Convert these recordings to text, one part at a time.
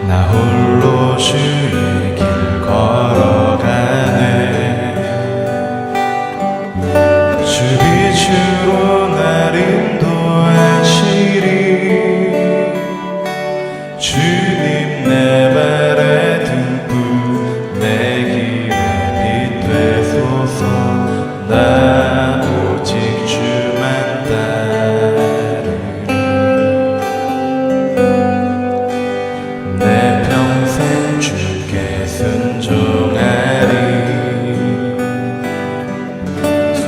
나 홀로 주의 길 걸어가네. 주 빛으로 날 인도하시리. 주님 내 발의 등불 내 길의 빛 되소서. 나 오직 주만 따르리. 내 평생 주께 순종하리.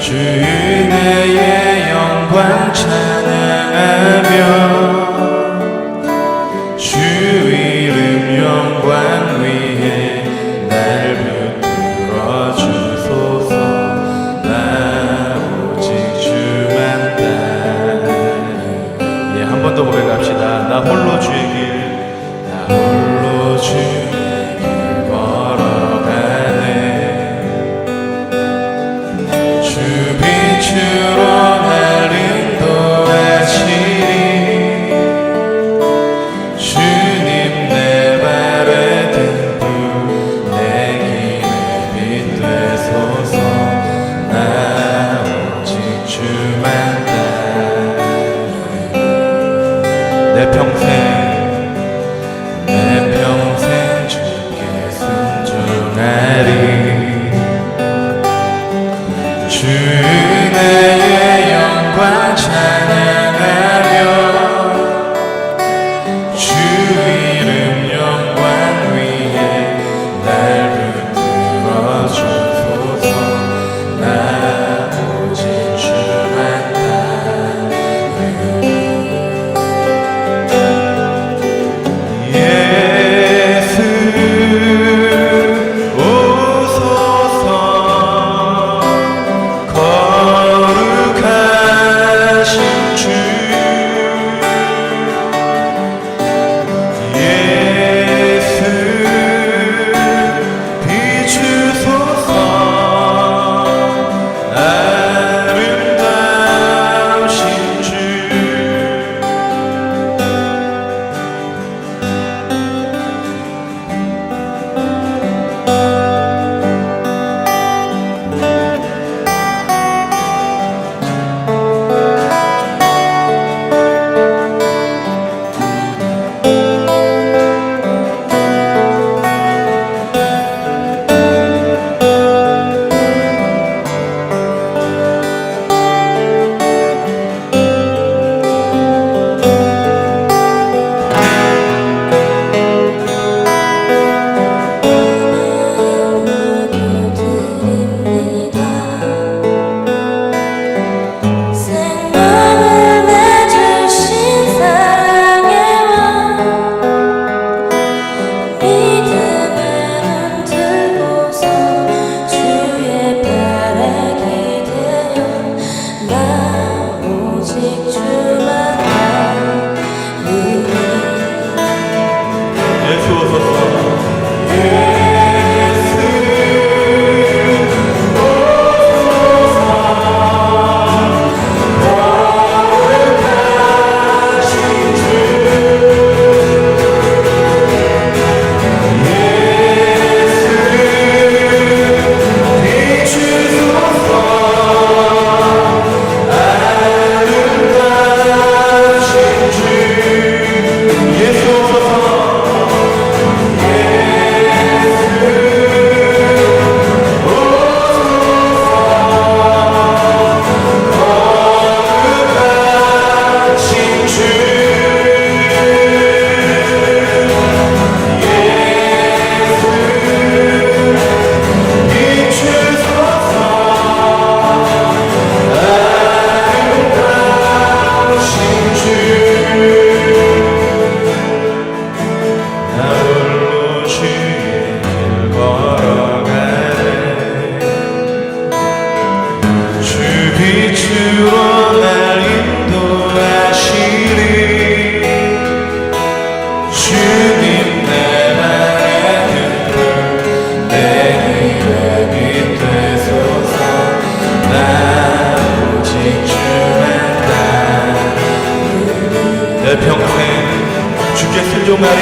주 은혜의 영광 찬양하며 주 이름 영광 위에 날 붙들어 주소서. 나 오직 주만 따르리. 예, 한 번 더 고백합시다. 나 홀로 주의 길, 나 홀로 주의 길 걸어가네. 주 빛으로 날 인도하시리. 주님 내 발의 등불 내 길의 빛 되소서. 나 오직 주만 따르리. 내 평생 주께 순종하리. 주 은혜의 영광 찬양하며 주 이름 영광 위에 날 붙들어 주소서. 나 오직 주만 따르리. 예수 오소서. 거룩하신 주 예수 비추소서. 아름다우신 주 내 평생 주께 순종하리.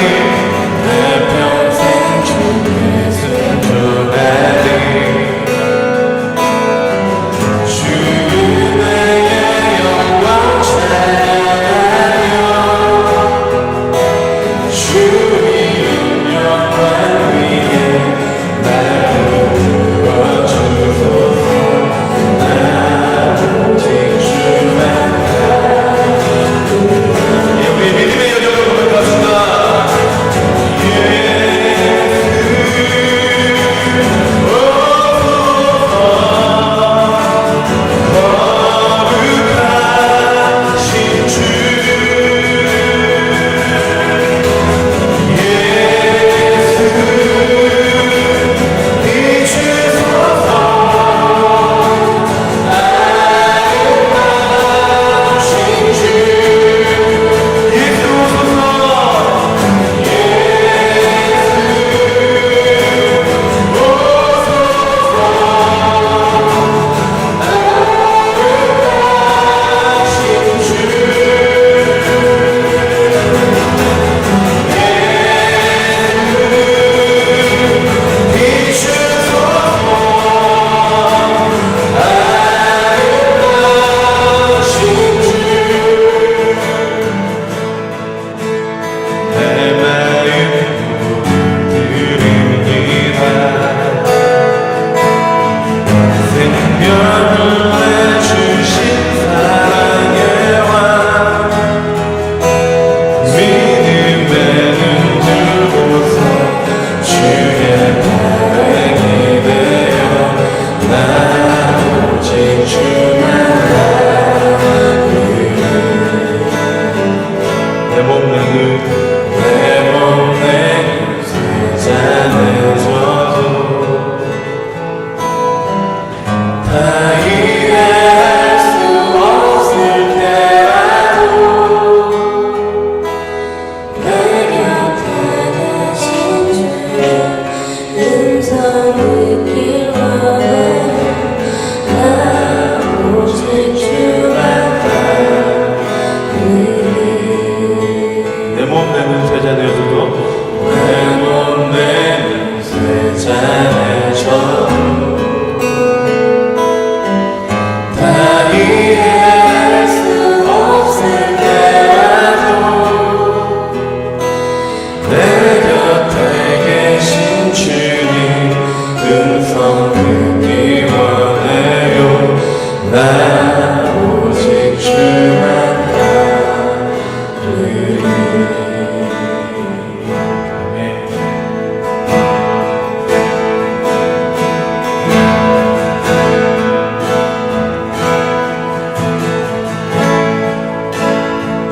평생 주의 순종하리 주님의 영광 찬양하며 주님 영광 위에 나를 부어주소서 나 오직 주만 우리 믿음의 여정을 고백합시다.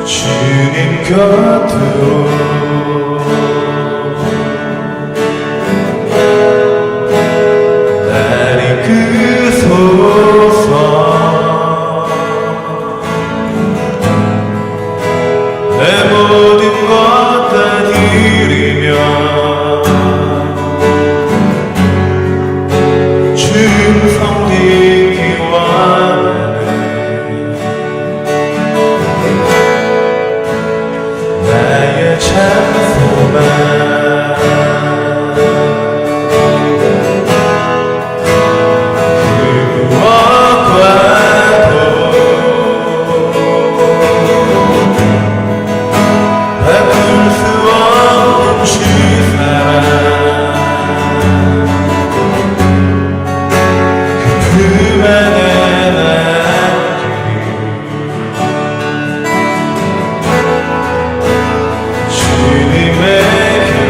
주님 곁으로 날 이끄소서 내 모든 것 다 드리며 충성되기 원하네 나의 찬송만 주님의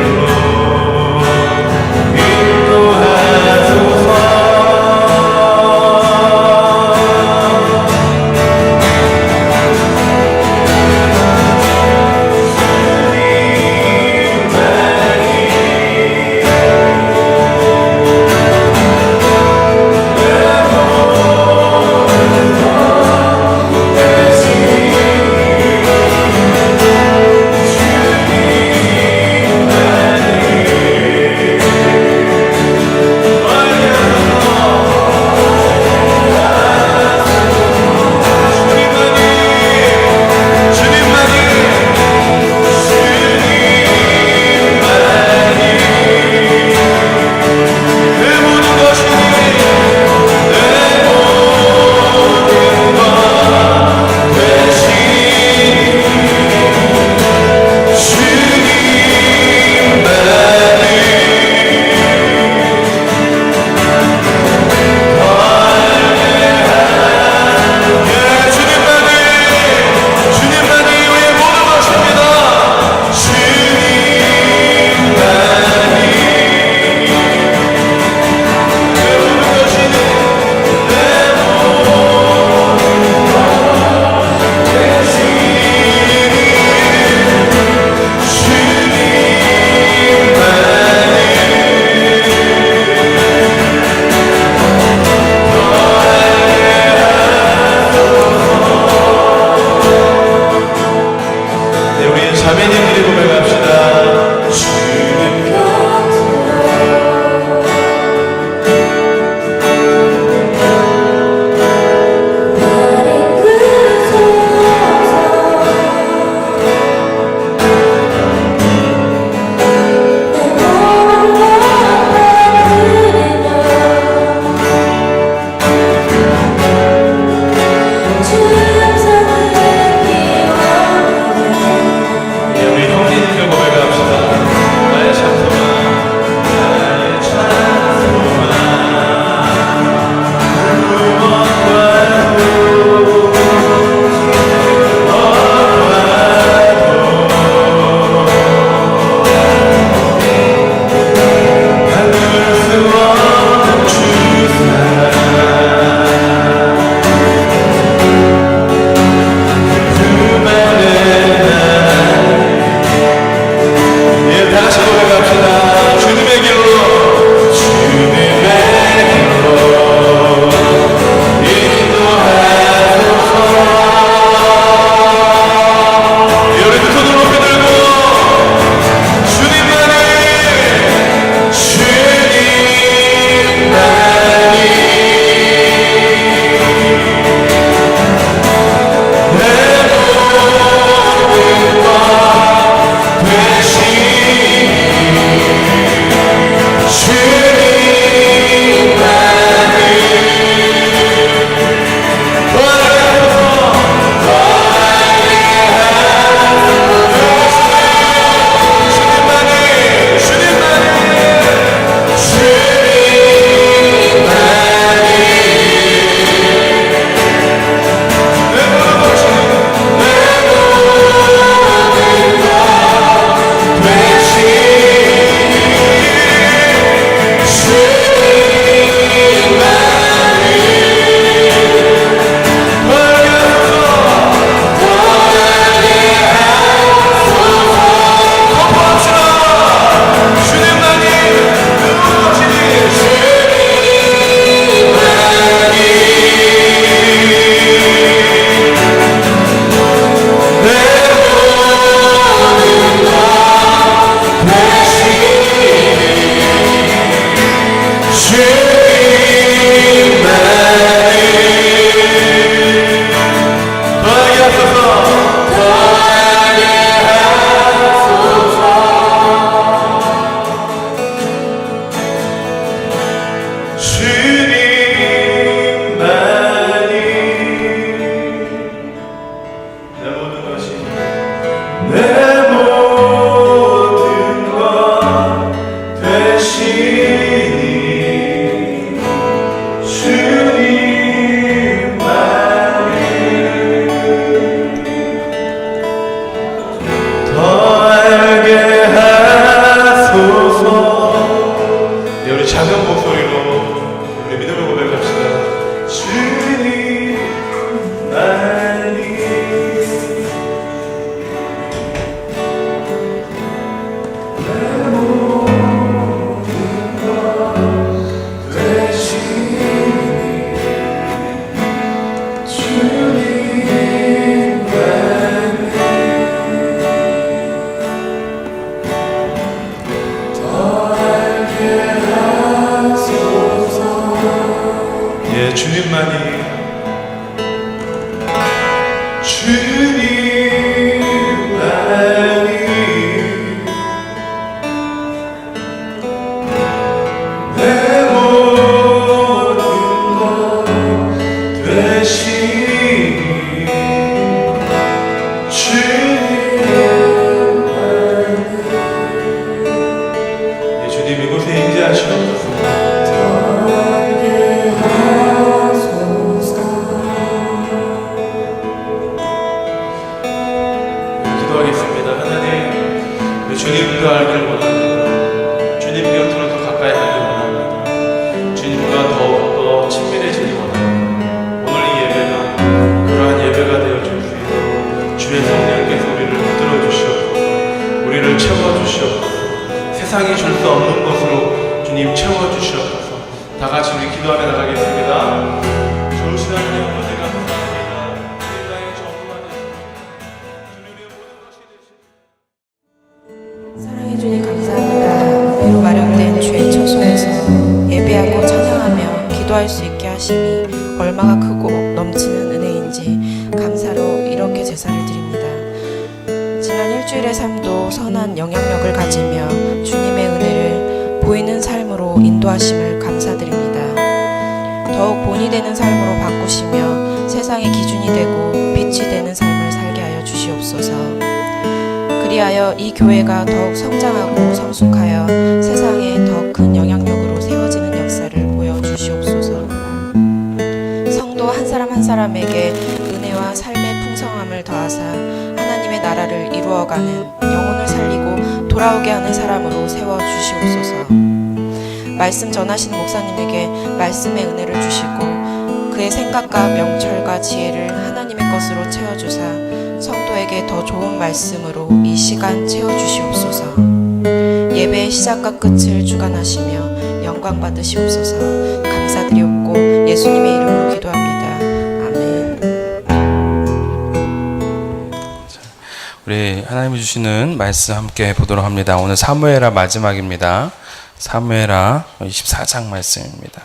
이제 주님만이 내 모든 것 되시니 주님 이곳에 임재하시옵소서. 기도하겠습니다. 하나님, 주님과 알기를 원합니다. 주님 곁으로 더 가까이 가길 원합니다. 주님과 더욱더 친밀해지길 원합니다. 오늘 이 예배가 그러한 예배가 되어 주시고 주의 성령께서 우리를 붙들어 주시옵소서. 우리를 채워 주시옵소서. 세상이 줄 수 없는 것으로 주님 채워 주시옵소서. 다 같이 우리 기도하며 나가겠습니다. 좋으신 하나님 아버지가 감사합니다. 나의 전부가 되시옵소서. 주님의 모든 것이 되시옵소서. 사랑해 주님 감사합니다. 배로 마련된 주의 처소에서 예배하고 찬양하며 기도할 수 있게 하심이 얼마나 크고 넘치는 은혜인지 감사로 이렇게 제사를 드립니다. 지난 일주일의 삶도 선한 영향력을 가지며 주님의 은혜를 보이는 삶으로 인도하심을 감사드립니다. 더욱 본이 되는 삶으로 바꾸시며 세상의 기준이 되고 빛이 되는 삶을 살게 하여 주시옵소서. 그리하여 이 교회가 더욱 성장하고 성숙하여 세상에 더 큰 영향력으로 세워지는 역사를 보여주시옵소서. 성도 한 사람 한 사람에게 은혜와 삶의 풍성함을 더하사 하나님의 나라를 이루어가는 영혼을 살리고 돌아오게 하는 사람으로 세워주시옵소서. 말씀 전하시는 목사님에게 말씀의 은혜를 주시고 그의 생각과 명철과 지혜를 하나님의 것으로 채워주사 성도에게 더 좋은 말씀으로 이 시간 채워주시옵소서. 예배의 시작과 끝을 주관하시며 영광 받으시옵소서. 감사드리옵고 예수님의 이름으로 기도합니다. 아멘. 우리 하나님이 주시는 말씀 함께 보도록 합니다. 오늘 사무엘하 마지막입니다. 사무엘하 24장 말씀입니다.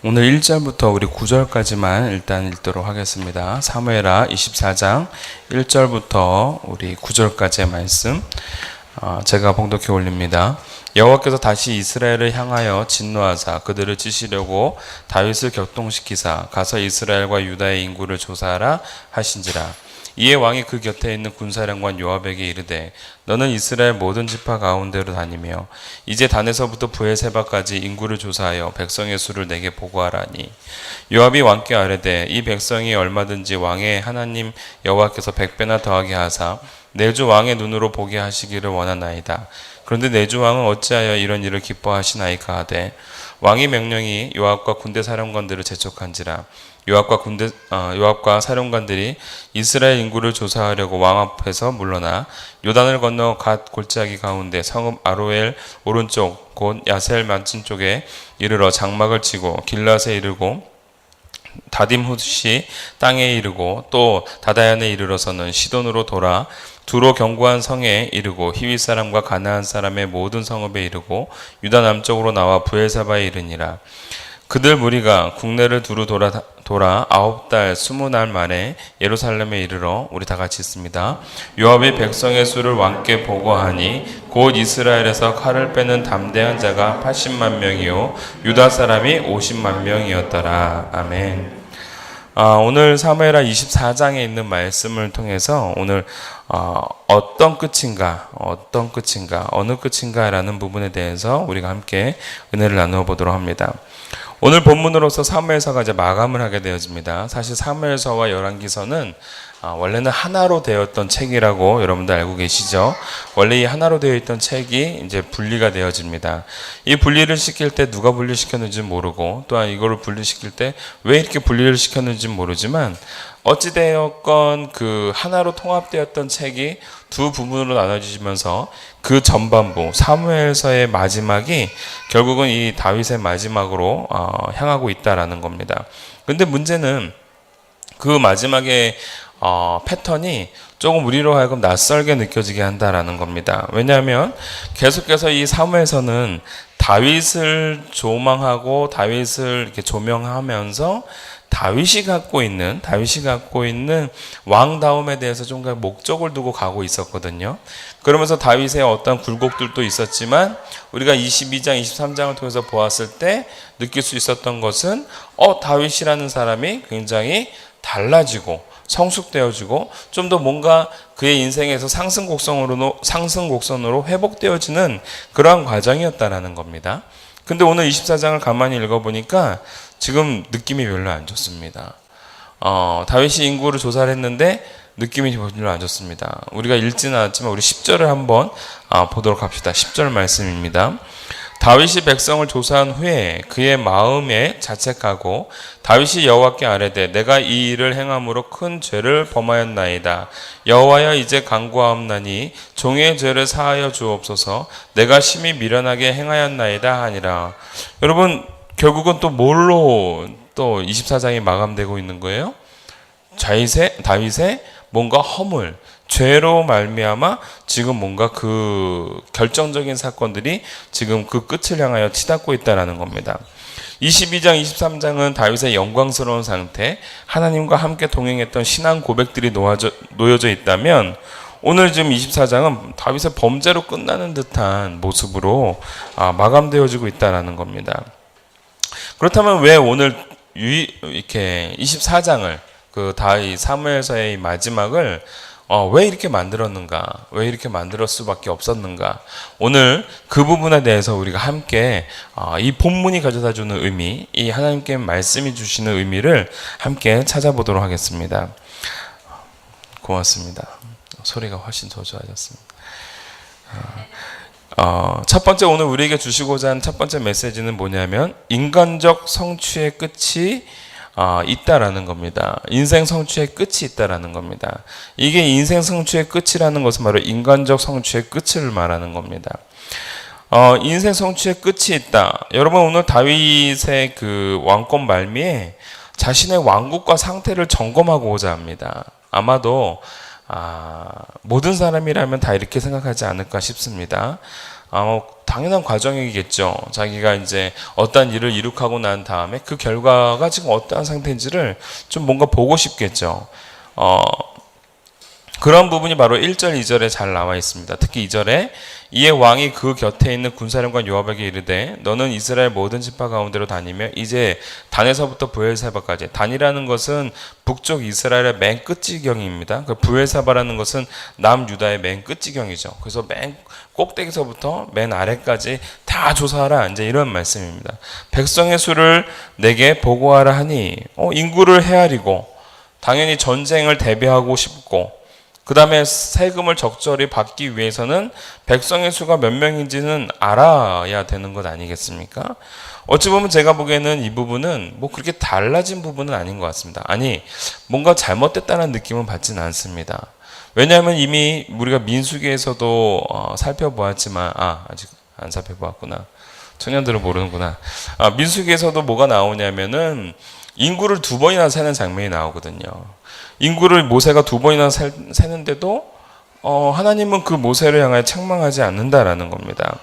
오늘 1절부터 우리 9절까지만 일단 읽도록 하겠습니다. 사무엘하 24장 1절부터 우리 9절까지의 말씀 제가 봉독해 올립니다. 여호와께서 다시 이스라엘을 향하여 진노하사 그들을 찌시려고 다윗을 격동시키사 가서 이스라엘과 유다의 인구를 조사하라 하신지라. 이에 왕이 그 곁에 있는 군사령관 요압에게 이르되 너는 이스라엘 모든 지파 가운데로 다니며 이제 단에서부터 브에세바까지 인구를 조사하여 백성의 수를 내게 보고하라니. 요압이 왕께 아뢰되 이 백성이 얼마든지 왕의 하나님 여호와께서 100배나 더하게 하사 내 주 왕의 눈으로 보게 하시기를 원하나이다. 그런데 내 주 왕은 어찌하여 이런 일을 기뻐하시나이까 하되 왕의 명령이 요압과 군대 사령관들을 재촉한지라. 요압과 사령관들이 이스라엘 인구를 조사하려고 왕 앞에서 물러나 요단을 건너 갓 골짜기 가운데 성읍 아로엘 오른쪽 곧 야셀 만친 쪽에 이르러 장막을 치고 길앗에 이르고 다딤후시 땅에 이르고 또 다다얀에 이르러서는 시돈으로 돌아 두로 견고한 성에 이르고 히윗 사람과 가나안 사람의 모든 성읍에 이르고 유다 남쪽으로 나와 브엘사바에 이르니라. 그들 무리가 국내를 두루 돌아 9달 20날 만에 예루살렘에 이르러 우리 다 같이 있습니다. 요압이 백성의 수를 왕께 보고하니 곧 이스라엘에서 칼을 빼는 담대한 자가 80만 명이요 유다 사람이 50만 명이었더라. 아멘. 오늘 사무엘하 24장에 있는 말씀을 통해서 오늘 어떤 끝인가, 어느 끝인가라는 부분에 대해서 우리가 함께 은혜를 나누어 보도록 합니다. 오늘 본문으로서 사무엘서가 이제 마감을 하게 되어집니다. 사실 사무엘서와 열왕기서는 원래는 하나로 되었던 책이라고 여러분들 알고 계시죠? 원래 이 하나로 되어 있던 책이 이제 분리가 되어집니다. 이 분리를 시킬 때 누가 분리시켰는지 모르고 또한 이거를 분리시킬 때 왜 이렇게 분리를 시켰는지 모르지만 어찌되었건 그 하나로 통합되었던 책이 두 부분으로 나눠지면서 그 전반부 사무엘서의 마지막이 결국은 이 다윗의 마지막으로 향하고 있다라는 겁니다. 근데 문제는 그 마지막에 패턴이 조금 우리로 하여금 낯설게 느껴지게 한다라는 겁니다. 왜냐하면 계속해서 이 사무엘서는 다윗을 조망하고 다윗을 이렇게 조명하면서 다윗이 갖고 있는 왕다움에 대해서 좀 목적을 두고 가고 있었거든요. 그러면서 다윗의 어떤 굴곡들도 있었지만 우리가 22장, 23장을 통해서 보았을 때 느낄 수 있었던 것은 다윗이라는 사람이 굉장히 달라지고 성숙되어지고 좀 더 뭔가 그의 인생에서 상승곡선으로 회복되어지는 그러한 과정이었다라는 겁니다. 근데 오늘 24장을 가만히 읽어보니까 지금 느낌이 별로 안 좋습니다. 다윗이 인구를 조사를 했는데 느낌이 별로 안 좋습니다. 우리가 읽지는 않았지만 우리 10절을 한번 보도록 합시다. 10절 말씀입니다. 다윗이 백성을 조사한 후에 그의 마음에 자책하고 다윗이 여호와께 아뢰되 내가 이 일을 행함으로 큰 죄를 범하였나이다. 여호와여 이제 간구하옵나니 종의 죄를 사하여 주옵소서. 내가 심히 미련하게 행하였나이다 하니라. 여러분 결국은 또 뭘로 또 24장이 마감되고 있는 거예요? 다윗의 뭔가 허물, 죄로 말미암아 지금 뭔가 그 결정적인 사건들이 지금 그 끝을 향하여 치닫고 있다는 겁니다. 22장, 23장은 다윗의 영광스러운 상태, 하나님과 함께 동행했던 신앙 고백들이 놓여져 있다면 오늘 지금 24장은 다윗의 범죄로 끝나는 듯한 모습으로 마감되어지고 있다는 겁니다. 그렇다면 왜 오늘 이렇게 24장을 그 다윗 사무엘서의 마지막을 왜 이렇게 만들었는가? 왜 이렇게 만들 수밖에 없었는가? 오늘 그 부분에 대해서 우리가 함께 이 본문이 가져다주는 의미, 이 하나님께 말씀이 주시는 의미를 함께 찾아보도록 하겠습니다. 고맙습니다. 소리가 훨씬 더 좋아졌습니다. 첫 번째 오늘 우리에게 주시고자 하는 첫 번째 메시지는 뭐냐면 인간적 성취의 끝이 있다라는 겁니다. 인생 성취의 끝이 있다라는 겁니다. 이게 인생 성취의 끝이라는 것은 바로 인간적 성취의 끝을 말하는 겁니다. 인생 성취의 끝이 있다. 여러분 오늘 다윗의 그 왕권 말미에 자신의 왕국과 상태를 점검하고자 합니다. 아마도 모든 사람이라면 다 이렇게 생각하지 않을까 싶습니다. 당연한 과정이겠죠. 자기가 이제 어떠한 일을 이룩하고 난 다음에 그 결과가 지금 어떠한 상태인지를 좀 뭔가 보고 싶겠죠. 그런 부분이 바로 1절, 2절에 잘 나와 있습니다. 특히 2절에 이에 왕이 그 곁에 있는 군사령관 요압에게 이르되 너는 이스라엘 모든 지파 가운데로 다니며 이제 단에서부터 브엘사바까지, 단이라는 것은 북쪽 이스라엘의 맨 끝지경입니다. 그 브엘사바라는 것은 남유다의 맨 끝지경이죠. 그래서 맨 꼭대기서부터 맨 아래까지 다 조사하라, 이제 이런 말씀입니다. 백성의 수를 내게 보고하라 하니 인구를 헤아리고 당연히 전쟁을 대비하고 싶고 그 다음에 세금을 적절히 받기 위해서는 백성의 수가 몇 명인지는 알아야 되는 것 아니겠습니까? 어찌 보면 제가 보기에는 이 부분은 뭐 그렇게 달라진 부분은 아닌 것 같습니다. 아니, 뭔가 잘못됐다는 느낌은 받지는 않습니다. 왜냐하면 이미 우리가 민수기에서도 살펴보았지만 아직 안 살펴보았구나. 청년들은 모르는구나. 민수기에서도 뭐가 나오냐면은 인구를 2번이나 세는 장면이 나오거든요. 인구를 모세가 2번이나 세는데도 하나님은 그 모세를 향하여 책망하지 않는다라는 겁니다.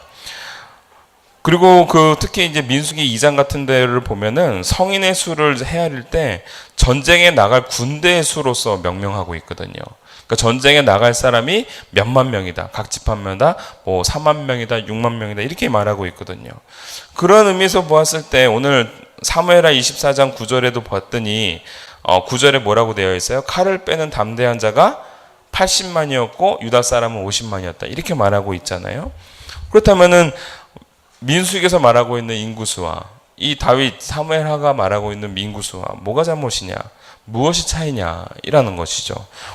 그리고 특히 이제 민수기 2장 같은 데를 보면은 성인의 수를 헤아릴 때 전쟁에 나갈 군대의 수로서 명명하고 있거든요. 그러니까 전쟁에 나갈 사람이 몇만 명이다. 각 지파마다 뭐 4만 명이다, 6만 명이다 이렇게 말하고 있거든요. 그런 의미에서 보았을 때 오늘 사무엘하 24장 9절에도 봤더니 9절에 뭐라고 되어 있어요? 칼을 빼는 담대한 자가 80만이었고 유다 사람은 50만이었다. 이렇게 말하고 있잖아요. 그렇다면은 민수기에서 말하고 있는 인구수와 이 다윗 사무엘하가 말하고 있는 인구수와 뭐가 잘못이냐? 무엇이 차이냐? 이라는 것이죠.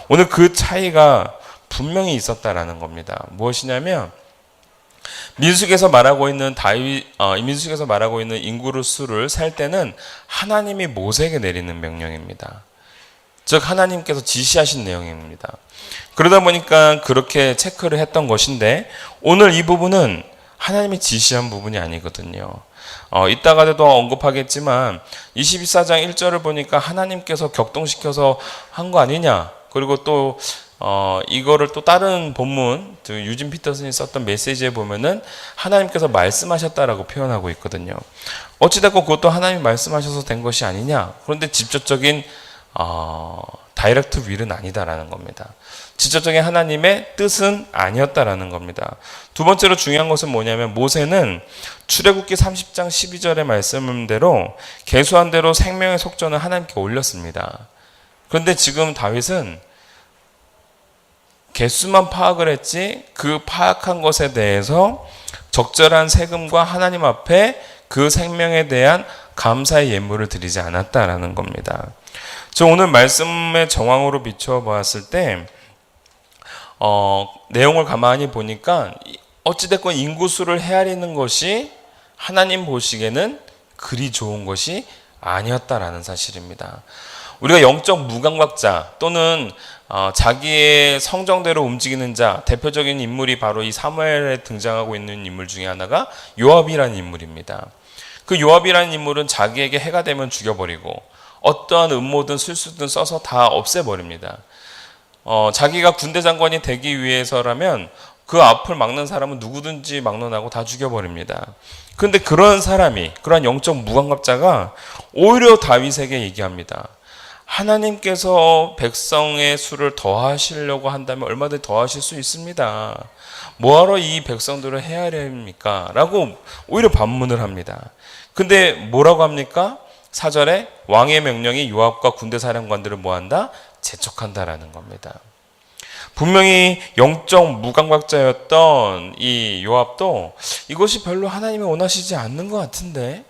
오늘 그 차이가 분명히 있었다라는 겁니다. 무엇이냐면 민수기에서 말하고 있는 민수기에서 말하고 있는 인구를 수를 셀 때는 하나님이 모세에게 내리는 명령입니다. 즉 하나님께서 지시하신 내용입니다. 그러다 보니까 그렇게 체크를 했던 것인데 오늘 이 부분은 하나님이 지시한 부분이 아니거든요. 이따가도 언급하겠지만 24장 1절을 보니까 하나님께서 격동시켜서 한 거 아니냐. 그리고 또 이거를 또 다른 본문, 유진 피터슨이 썼던 메시지에 보면은 하나님께서 말씀하셨다라고 표현하고 있거든요. 어찌됐건 그것도 하나님이 말씀하셔서 된 것이 아니냐? 그런데 직접적인 다이렉트 윌은 아니다라는 겁니다. 직접적인 하나님의 뜻은 아니었다라는 겁니다. 두 번째로 중요한 것은 뭐냐면 모세는 출애굽기 30장 12절의 말씀대로 계수한 대로 생명의 속전을 하나님께 올렸습니다. 그런데 지금 다윗은 개수만 파악을 했지 그 파악한 것에 대해서 적절한 세금과 하나님 앞에 그 생명에 대한 감사의 예물을 드리지 않았다라는 겁니다. 저 오늘 말씀의 정황으로 비춰보았을 때 내용을 가만히 보니까 어찌됐건 인구수를 헤아리는 것이 하나님 보시기에는 그리 좋은 것이 아니었다라는 사실입니다. 우리가 영적 무감각자 또는 자기의 성정대로 움직이는 자, 대표적인 인물이 바로 이 사무엘에 등장하고 있는 인물 중에 하나가 요압이라는 인물입니다. 그 요압이라는 인물은 자기에게 해가 되면 죽여버리고 어떠한 음모든 술수든 써서 다 없애버립니다. 자기가 군대 장관이 되기 위해서라면 그 앞을 막는 사람은 누구든지 막론하고 다 죽여버립니다. 그런데 그런 사람이, 그런 영적 무감각자가 오히려 다윗에게 얘기합니다. 하나님께서 백성의 수를 더하시려고 한다면 얼마든지 더하실 수 있습니다. 뭐하러 이 백성들을 헤아립니까? 라고 오히려 반문을 합니다. 근데 뭐라고 합니까? 4절에 왕의 명령이 요압과 군대 사령관들을 뭐한다? 재촉한다라는 겁니다. 분명히 영적 무감각자였던 이 요압도 이것이 별로 하나님이 원하시지 않는 것 같은데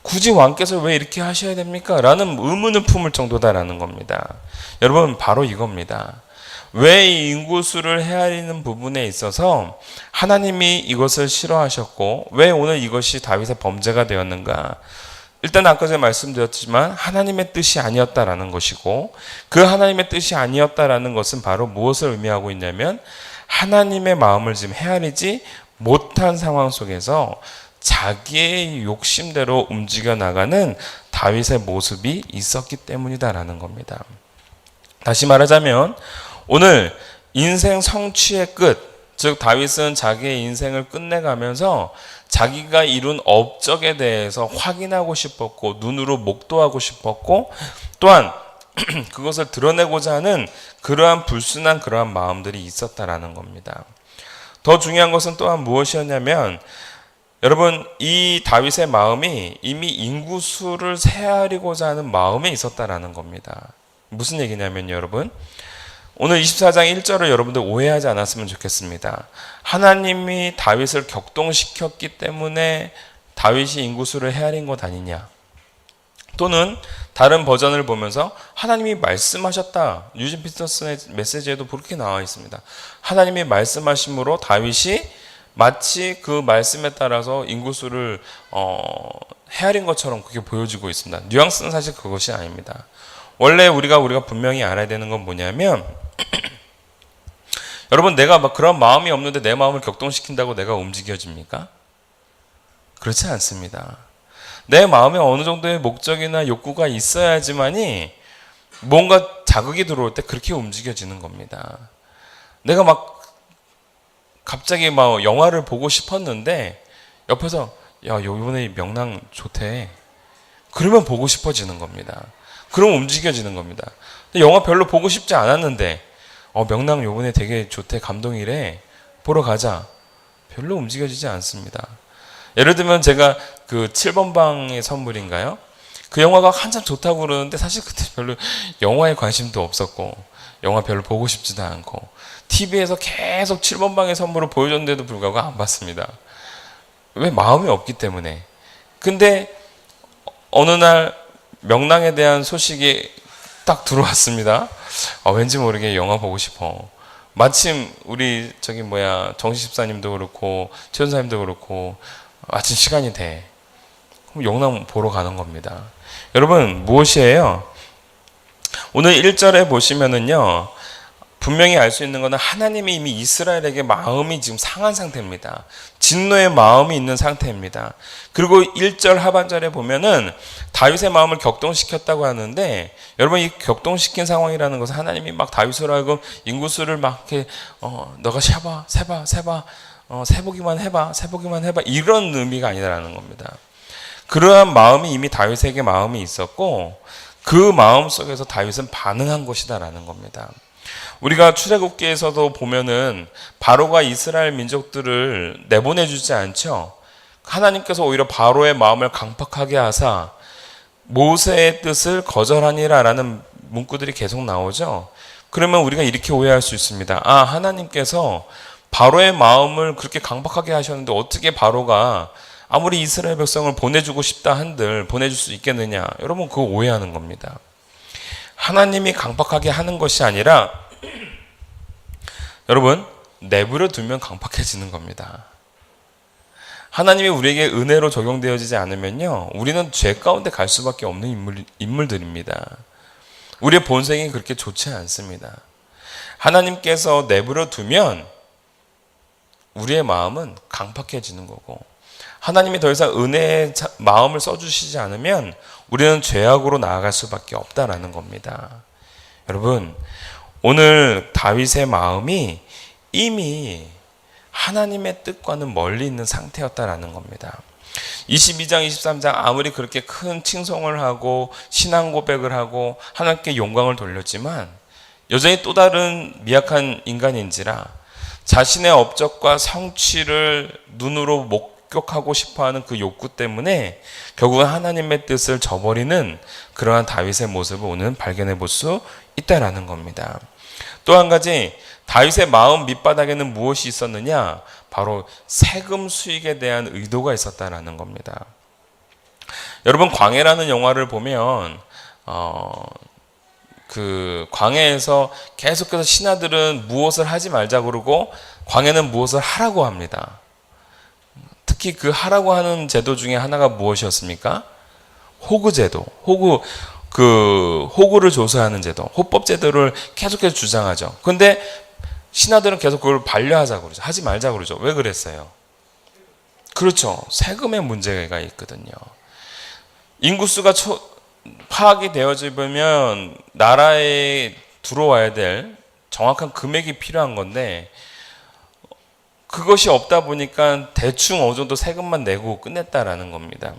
굳이 왕께서 왜 이렇게 하셔야 됩니까? 라는 의문을 품을 정도다라는 겁니다. 여러분 바로 이겁니다. 왜 이 인구수를 헤아리는 부분에 있어서 하나님이 이것을 싫어하셨고 왜 오늘 이것이 다윗의 범죄가 되었는가? 일단 아까 전에 말씀드렸지만 하나님의 뜻이 아니었다라는 것이고 그 하나님의 뜻이 아니었다라는 것은 바로 무엇을 의미하고 있냐면 하나님의 마음을 지금 헤아리지 못한 상황 속에서 자기의 욕심대로 움직여 나가는 다윗의 모습이 있었기 때문이다라는 겁니다. 다시 말하자면 오늘 인생 성취의 끝, 즉 다윗은 자기의 인생을 끝내가면서 자기가 이룬 업적에 대해서 확인하고 싶었고 눈으로 목도하고 싶었고 또한 그것을 드러내고자 하는 그러한 불순한 그러한 마음들이 있었다라는 겁니다. 더 중요한 것은 또한 무엇이었냐면 여러분 이 다윗의 마음이 이미 인구수를 헤아리고자 하는 마음에 있었다라는 겁니다. 무슨 얘기냐면 여러분 오늘 24장 1절을 여러분들 오해하지 않았으면 좋겠습니다. 하나님이 다윗을 격동시켰기 때문에 다윗이 인구수를 헤아린 것 아니냐. 또는 다른 버전을 보면서 하나님이 말씀하셨다. 유진 피터슨의 메시지에도 그렇게 나와 있습니다. 하나님이 말씀하심으로 다윗이 마치 그 말씀에 따라서 인구수를 헤아린 것처럼 그렇게 보여지고 있습니다. 뉘앙스는 사실 그것이 아닙니다. 원래 우리가 분명히 알아야 되는 건 뭐냐면 여러분 내가 막 그런 마음이 없는데 내 마음을 격동시킨다고 내가 움직여집니까? 그렇지 않습니다. 내 마음에 어느 정도의 목적이나 욕구가 있어야지만이 뭔가 자극이 들어올 때 그렇게 움직여지는 겁니다. 내가 막 갑자기 막 영화를 보고 싶었는데 옆에서 야 이번에 명랑 좋대. 그러면 보고 싶어지는 겁니다. 그럼 움직여지는 겁니다. 영화 별로 보고 싶지 않았는데 명랑 요번에 되게 좋대 감동이래 보러 가자. 별로 움직여지지 않습니다. 예를 들면 제가 그 7번 방의 선물인가요? 그 영화가 한참 좋다고 그러는데 사실 그때 별로 영화에 관심도 없었고 영화 별로 보고 싶지도 않고 TV에서 계속 7번 방의 선물을 보여줬는데도 불구하고 안 봤습니다. 왜? 마음이 없기 때문에. 근데 어느 날 명랑에 대한 소식이 딱 들어왔습니다. 왠지 모르게 영화 보고 싶어. 마침 우리 정식집사님도 그렇고 최연사님도 그렇고 마침 시간이 돼. 그럼 영랑 보러 가는 겁니다. 여러분 무엇이에요? 오늘 1절에 보시면은요. 분명히 알 수 있는 것은 하나님이 이미 이스라엘에게 마음이 지금 상한 상태입니다. 진노의 마음이 있는 상태입니다. 그리고 1절 하반절에 보면은 다윗의 마음을 격동시켰다고 하는데, 여러분 이 격동시킨 상황이라는 것은 하나님이 막 다윗으로 하여금 인구수를 막 이렇게 너가 세봐 세보기만 해봐 이런 의미가 아니라는 겁니다. 그러한 마음이 이미 다윗에게 마음이 있었고 그 마음 속에서 다윗은 반응한 것이다라는 겁니다. 우리가 출애굽기에서도 보면은 바로가 이스라엘 민족들을 내보내주지 않죠. 하나님께서 오히려 바로의 마음을 강팍하게 하사 모세의 뜻을 거절하니라라는 문구들이 계속 나오죠. 그러면 우리가 이렇게 오해할 수 있습니다. 아, 하나님께서 바로의 마음을 그렇게 강팍하게 하셨는데 어떻게 바로가 아무리 이스라엘 백성을 보내주고 싶다 한들 보내줄 수 있겠느냐. 여러분 그거 오해하는 겁니다. 하나님이 강팍하게 하는 것이 아니라 여러분 내버려 두면 강팍해지는 겁니다. 하나님이 우리에게 은혜로 적용되어지지 않으면요, 우리는 죄 가운데 갈 수밖에 없는 인물들입니다. 우리의 본성이 그렇게 좋지 않습니다. 하나님께서 내버려 두면 우리의 마음은 강팍해지는 거고, 하나님이 더 이상 은혜의 마음을 써주시지 않으면 우리는 죄악으로 나아갈 수밖에 없다라는 겁니다. 여러분, 오늘 다윗의 마음이 이미 하나님의 뜻과는 멀리 있는 상태였다라는 겁니다. 22장, 23장 아무리 그렇게 큰 칭송을 하고 신앙 고백을 하고 하나님께 영광을 돌렸지만 여전히 또 다른 미약한 인간인지라 자신의 업적과 성취를 눈으로 목격하고 싶어하는 그 욕구 때문에 결국은 하나님의 뜻을 저버리는 그러한 다윗의 모습을 오늘 발견해 볼 수 있다라는 겁니다. 또 한 가지, 다윗의 마음 밑바닥에는 무엇이 있었느냐? 바로 세금 수익에 대한 의도가 있었다라는 겁니다. 여러분, 광해라는 영화를 보면 그 광해에서 계속해서 신하들은 무엇을 하지 말자 그러고 광해는 무엇을 하라고 합니다. 특히 그 하라고 하는 제도 중에 하나가 무엇이었습니까? 호구 제도. 호구를 조사하는 제도, 호법 제도를 계속해서 주장하죠. 근데 신하들은 계속 그걸 반려하자고 그러죠. 하지 말자고 그러죠. 왜 그랬어요? 그렇죠. 세금의 문제가 있거든요. 인구수가 파악이 되어지면 나라에 들어와야 될 정확한 금액이 필요한 건데 그것이 없다 보니까 대충 어느 정도 세금만 내고 끝냈다라는 겁니다.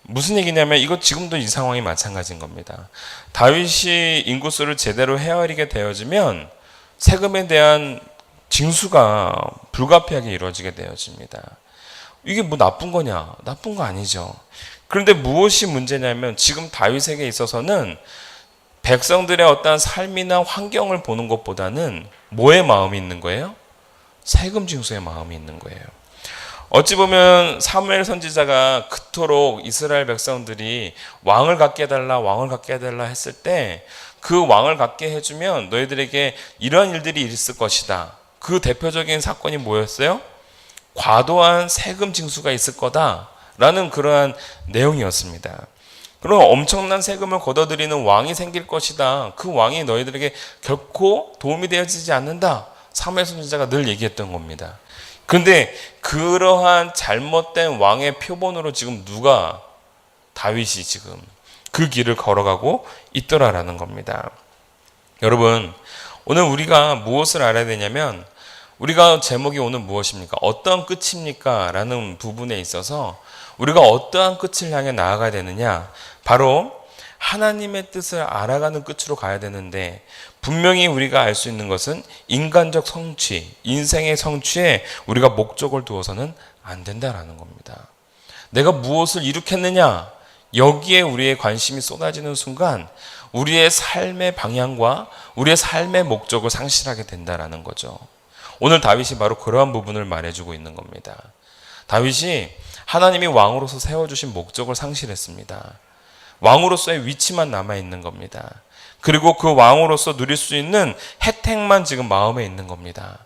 무슨 얘기냐면 이거 지금도 이 상황이 마찬가지인 겁니다. 다윗이 인구수를 제대로 헤아리게 되어지면 세금에 대한 징수가 불가피하게 이루어지게 되어집니다. 이게 뭐 나쁜 거냐? 나쁜 거 아니죠. 그런데 무엇이 문제냐면 지금 다윗에게 있어서는 백성들의 어떠한 삶이나 환경을 보는 것보다는 뭐의 마음이 있는 거예요? 세금 징수의 마음이 있는 거예요. 어찌 보면 사무엘 선지자가 그토록 이스라엘 백성들이 왕을 갖게 해달라 했을 때 그 왕을 갖게 해주면 너희들에게 이러한 일들이 있을 것이다. 그 대표적인 사건이 뭐였어요? 과도한 세금 징수가 있을 거다라는 그러한 내용이었습니다. 그럼 엄청난 세금을 걷어들이는 왕이 생길 것이다. 그 왕이 너희들에게 결코 도움이 되어지지 않는다. 사무엘 선지자가 늘 얘기했던 겁니다. 그런데 그러한 잘못된 왕의 표본으로 지금 다윗이 지금 그 길을 걸어가고 있더라라는 겁니다. 여러분, 오늘 우리가 무엇을 알아야 되냐면 우리가 제목이 오늘 무엇입니까? 어떤 끝입니까? 라는 부분에 있어서 우리가 어떠한 끝을 향해 나아가야 되느냐? 바로 하나님의 뜻을 알아가는 끝으로 가야 되는데 분명히 우리가 알 수 있는 것은 인간적 성취, 인생의 성취에 우리가 목적을 두어서는 안 된다라는 겁니다. 내가 무엇을 이룩했느냐? 여기에 우리의 관심이 쏟아지는 순간 우리의 삶의 방향과 우리의 삶의 목적을 상실하게 된다라는 거죠. 오늘 다윗이 바로 그러한 부분을 말해주고 있는 겁니다. 다윗이 하나님이 왕으로서 세워주신 목적을 상실했습니다. 왕으로서의 위치만 남아있는 겁니다. 그리고 그 왕으로서 누릴 수 있는 혜택만 지금 마음에 있는 겁니다.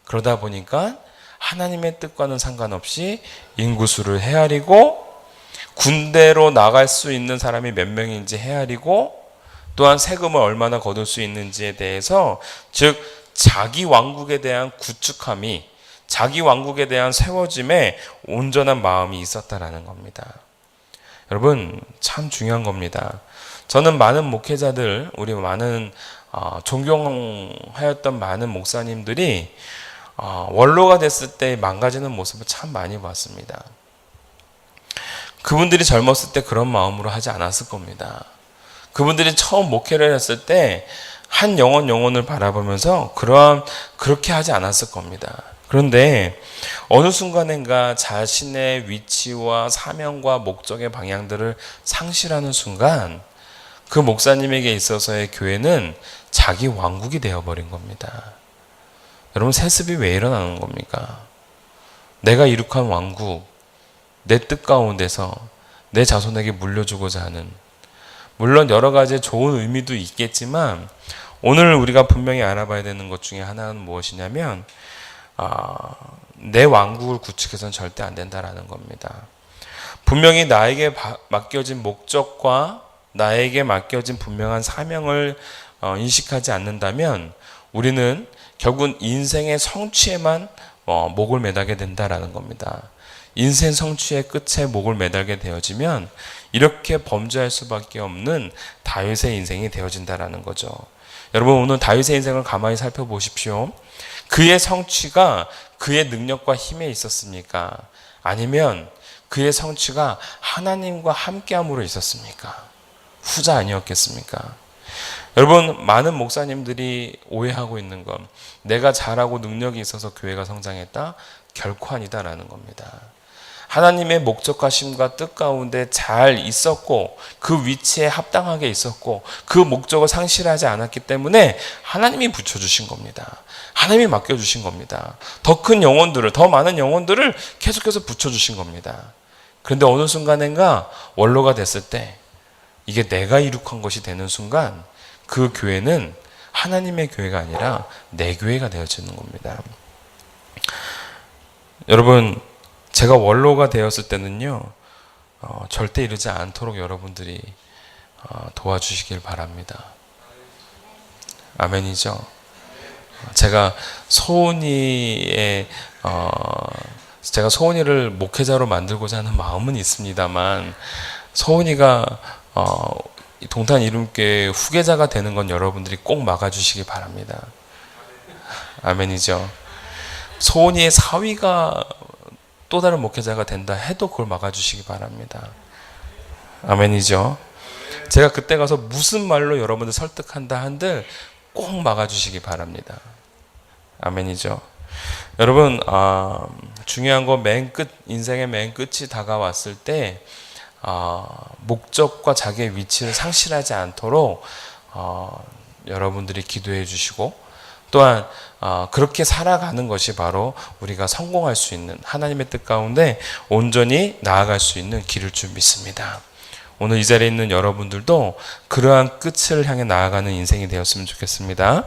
그러다 보니까 하나님의 뜻과는 상관없이 인구수를 헤아리고 군대로 나갈 수 있는 사람이 몇 명인지 헤아리고 또한 세금을 얼마나 거둘 수 있는지에 대해서 즉 자기 왕국에 대한 구축함이, 자기 왕국에 대한 세워짐에 온전한 마음이 있었다라는 겁니다. 여러분, 참 중요한 겁니다. 저는 많은 목회자들, 우리 많은 존경하였던 많은 목사님들이 원로가 됐을 때 망가지는 모습을 참 많이 봤습니다. 그분들이 젊었을 때 그런 마음으로 하지 않았을 겁니다. 그분들이 처음 목회를 했을 때 한 영혼을 바라보면서 그렇게 하지 않았을 겁니다. 그런데 어느 순간인가 자신의 위치와 사명과 목적의 방향들을 상실하는 순간 그 목사님에게 있어서의 교회는 자기 왕국이 되어버린 겁니다. 여러분, 세습이 왜 일어나는 겁니까? 내가 이룩한 왕국, 내 뜻 가운데서 내 자손에게 물려주고자 하는, 물론 여러 가지 좋은 의미도 있겠지만 오늘 우리가 분명히 알아봐야 되는 것 중에 하나는 무엇이냐면 내 왕국을 구축해서는 절대 안 된다라는 겁니다. 분명히 나에게 맡겨진 목적과 나에게 맡겨진 분명한 사명을 인식하지 않는다면 우리는 결국은 인생의 성취에만 목을 매달게 된다라는 겁니다. 인생 성취의 끝에 목을 매달게 되어지면 이렇게 범죄할 수밖에 없는 다윗의 인생이 되어진다라는 거죠. 여러분, 오늘 다윗의 인생을 가만히 살펴보십시오. 그의 성취가 그의 능력과 힘에 있었습니까? 아니면 그의 성취가 하나님과 함께함으로 있었습니까? 후자 아니었겠습니까? 여러분, 많은 목사님들이 오해하고 있는 건 내가 잘하고 능력이 있어서 교회가 성장했다? 결코 아니다라는 겁니다. 하나님의 목적하심과 뜻 가운데 잘 있었고 그 위치에 합당하게 있었고 그 목적을 상실하지 않았기 때문에 하나님이 붙여주신 겁니다. 하나님이 맡겨주신 겁니다. 더 큰 영혼들을, 더 많은 영혼들을 계속해서 붙여주신 겁니다. 그런데 어느 순간인가 원로가 됐을 때 이게 내가 이룩한 것이 되는 순간 그 교회는 하나님의 교회가 아니라 내 교회가 되어지는 겁니다. 여러분, 제가 원로가 되었을 때는요, 절대 이러지 않도록 여러분들이 도와주시길 바랍니다. 아멘이죠? 제가 소은이를 목회자로 만들고자 하는 마음은 있습니다만, 소은이가 동탄 이름교회 후계자가 되는 건 여러분들이 꼭 막아주시기 바랍니다. 아멘이죠? 소은이의 사위가 또 다른 목회자가 된다 해도 그걸 막아주시기 바랍니다. 아멘이죠? 제가 그때 가서 무슨 말로 여러분들 설득한다 한들 꼭 막아주시기 바랍니다. 아멘이죠? 여러분, 중요한 건 인생의 맨 끝이 다가왔을 때 목적과 자기의 위치를 상실하지 않도록 여러분들이 기도해 주시고 또한 그렇게 살아가는 것이 바로 우리가 성공할 수 있는 하나님의 뜻 가운데 온전히 나아갈 수 있는 길일 줄 믿습니다. 오늘 이 자리에 있는 여러분들도 그러한 끝을 향해 나아가는 인생이 되었으면 좋겠습니다.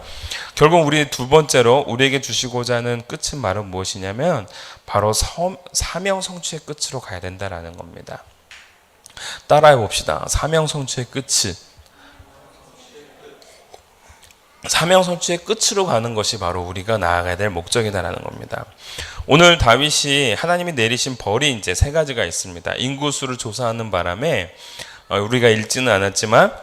결국 우리 두 번째로 우리에게 주시고자 하는 끝은 말은 무엇이냐면 바로 사명 성취의 끝으로 가야 된다라는 겁니다. 따라해 봅시다. 사명 성취의 끝이, 사명 성취의 끝으로 가는 것이 바로 우리가 나아가야 될 목적이다라는 겁니다. 오늘 다윗이 하나님이 내리신 벌이 이제 세 가지가 있습니다. 인구수를 조사하는 바람에 우리가 읽지는 않았지만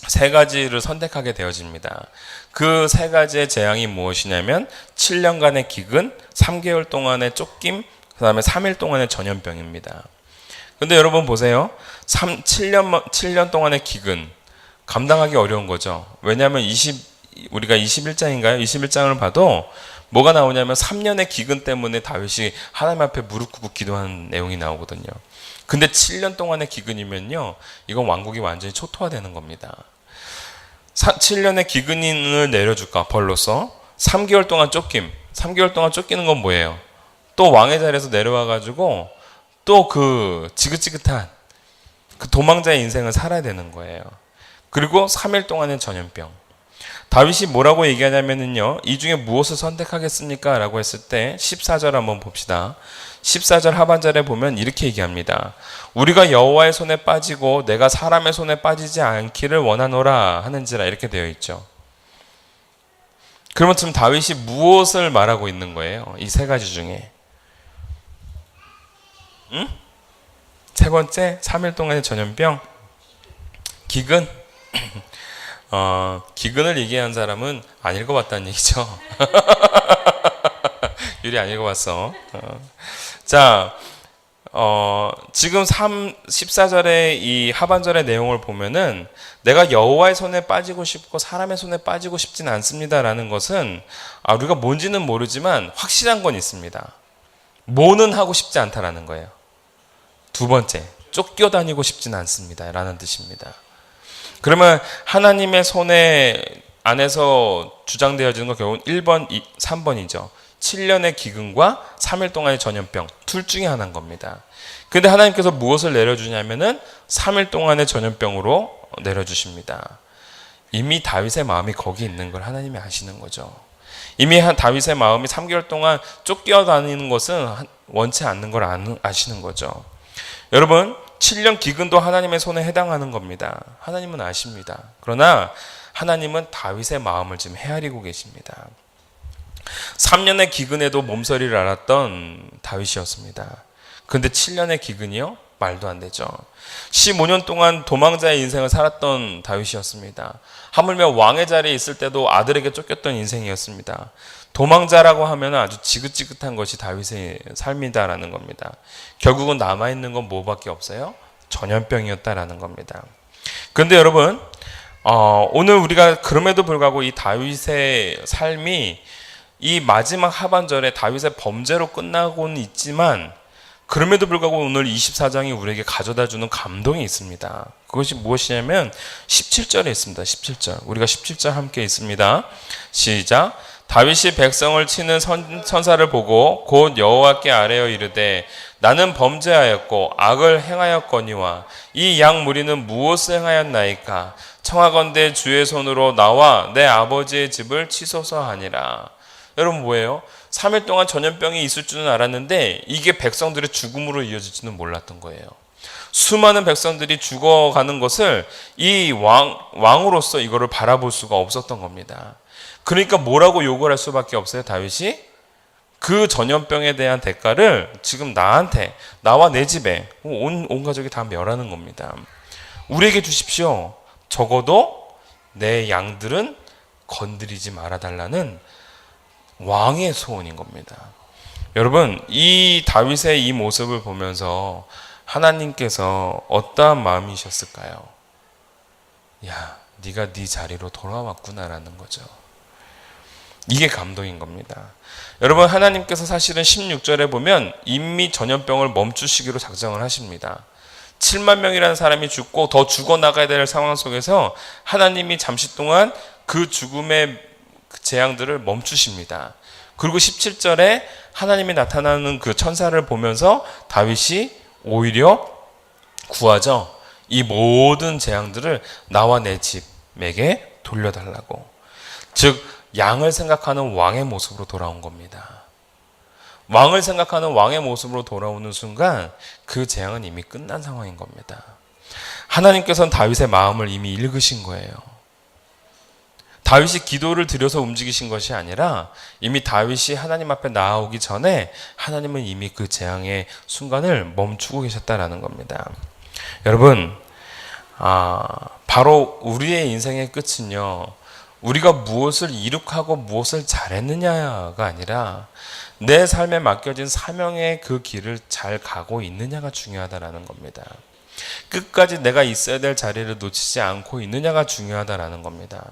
세 가지를 선택하게 되어집니다. 그 세 가지의 재앙이 무엇이냐면 7년간의 기근, 3개월 동안의 쫓김, 그 다음에 3일 동안의 전염병입니다. 근데 여러분 보세요. 7년 동안의 기근 감당하기 어려운 거죠. 왜냐하면 우리가 21장인가요? 21장을 봐도 뭐가 나오냐면 3년의 기근 때문에 다윗이 하나님 앞에 무릎 꿇고 기도하는 내용이 나오거든요. 근데 7년 동안의 기근이면요, 이건 왕국이 완전히 초토화되는 겁니다. 7년의 기근을 내려줄까 벌로서 3개월 동안 쫓김. 3개월 동안 쫓기는 건 뭐예요? 또 왕의 자리에서 내려와가지고 또 그 지긋지긋한 그 도망자의 인생을 살아야 되는 거예요. 그리고 3일 동안의 전염병. 다윗이 뭐라고 얘기하냐면요, 이 중에 무엇을 선택하겠습니까? 라고 했을 때 14절 한번 봅시다. 14절 하반절에 보면 이렇게 얘기합니다. 우리가 여호와의 손에 빠지고 내가 사람의 손에 빠지지 않기를 원하노라 하는지라, 이렇게 되어 있죠. 그러면 지금 다윗이 무엇을 말하고 있는 거예요? 이 세 가지 중에. 응? 세 번째, 3일 동안의 전염병. 기근. 기근을 얘기한 사람은 안 읽어봤다는 얘기죠. 유리 안 읽어봤어. 자, 지금 14절의 이 하반절의 내용을 보면은 내가 여호와의 손에 빠지고 싶고 사람의 손에 빠지고 싶진 않습니다라는 것은 우리가 뭔지는 모르지만 확실한 건 있습니다. 뭐는 하고 싶지 않다라는 거예요. 두 번째, 쫓겨다니고 싶진 않습니다라는 뜻입니다. 그러면 하나님의 손에 안에서 주장되어지는 건 결국은 1번, 3번이죠. 7년의 기근과 3일 동안의 전염병 둘 중에 하나인 겁니다. 그런데 하나님께서 무엇을 내려주냐면은 3일 동안의 전염병으로 내려주십니다. 이미 다윗의 마음이 거기 있는 걸 하나님이 아시는 거죠. 이미 다윗의 마음이 3개월 동안 쫓겨다니는 것은 원치 않는 걸 아시는 거죠. 여러분, 7년 기근도 하나님의 손에 해당하는 겁니다. 하나님은 아십니다. 그러나 하나님은 다윗의 마음을 지금 헤아리고 계십니다. 3년의 기근에도 몸서리를 앓았던 다윗이었습니다. 그런데 7년의 기근이요? 말도 안 되죠. 15년 동안 도망자의 인생을 살았던 다윗이었습니다. 하물며 왕의 자리에 있을 때도 아들에게 쫓겼던 인생이었습니다. 도망자라고 하면 아주 지긋지긋한 것이 다윗의 삶이다라는 겁니다. 결국은 남아있는 건 뭐밖에 없어요? 전염병이었다라는 겁니다. 그런데 여러분, 오늘 우리가 그럼에도 불구하고 이 다윗의 삶이 이 마지막 하반절에 다윗의 범죄로 끝나고는 있지만 그럼에도 불구하고 오늘 24장이 우리에게 가져다주는 감동이 있습니다. 그것이 무엇이냐면 17절에 있습니다. 17절. 우리가 17절 함께 있습니다. 시작. 다윗이 백성을 치는 천사를 보고 곧 여호와께 아뢰어 이르되 나는 범죄하였고 악을 행하였거니와 이 양 무리는 무엇을 행하였나이까? 청하건대 주의 손으로 나와 내 아버지의 집을 치소서 하니라. 여러분 뭐예요? 3일 동안 전염병이 있을 줄은 알았는데 이게 백성들의 죽음으로 이어질지는 몰랐던 거예요. 수많은 백성들이 죽어가는 것을 이 왕으로서 이거를 바라볼 수가 없었던 겁니다. 그러니까 뭐라고 욕을 할 수밖에 없어요, 다윗이? 그 전염병에 대한 대가를 지금 나한테, 나와 내 집에 온 가족이 다 멸하는 겁니다. 우리에게 주십시오. 적어도 내 양들은 건드리지 말아달라는 왕의 소원인 겁니다. 여러분, 이 다윗의 이 모습을 보면서 하나님께서 어떠한 마음이셨을까요? 야, 네가 네 자리로 돌아왔구나라는 거죠. 이게 감동인 겁니다. 여러분, 하나님께서 사실은 16절에 보면 이미 전염병을 멈추시기로 작정을 하십니다. 7만 명이라는 사람이 죽고 더 죽어나가야 될 상황 속에서 하나님이 잠시 동안 그 죽음의 재앙들을 멈추십니다. 그리고 17절에 하나님이 나타나는 그 천사를 보면서 다윗이 오히려 구하죠. 이 모든 재앙들을 나와 내 집에게 돌려달라고. 즉 양을 생각하는 왕의 모습으로 돌아온 겁니다. 왕을 생각하는 왕의 모습으로 돌아오는 순간 그 재앙은 이미 끝난 상황인 겁니다. 하나님께서는 다윗의 마음을 이미 읽으신 거예요. 다윗이 기도를 드려서 움직이신 것이 아니라 이미 다윗이 하나님 앞에 나아오기 전에 하나님은 이미 그 재앙의 순간을 멈추고 계셨다라는 겁니다. 여러분, 바로 우리의 인생의 끝은요, 우리가 무엇을 이룩하고 무엇을 잘했느냐가 아니라 내 삶에 맡겨진 사명의 그 길을 잘 가고 있느냐가 중요하다라는 겁니다. 끝까지 내가 있어야 될 자리를 놓치지 않고 있느냐가 중요하다라는 겁니다.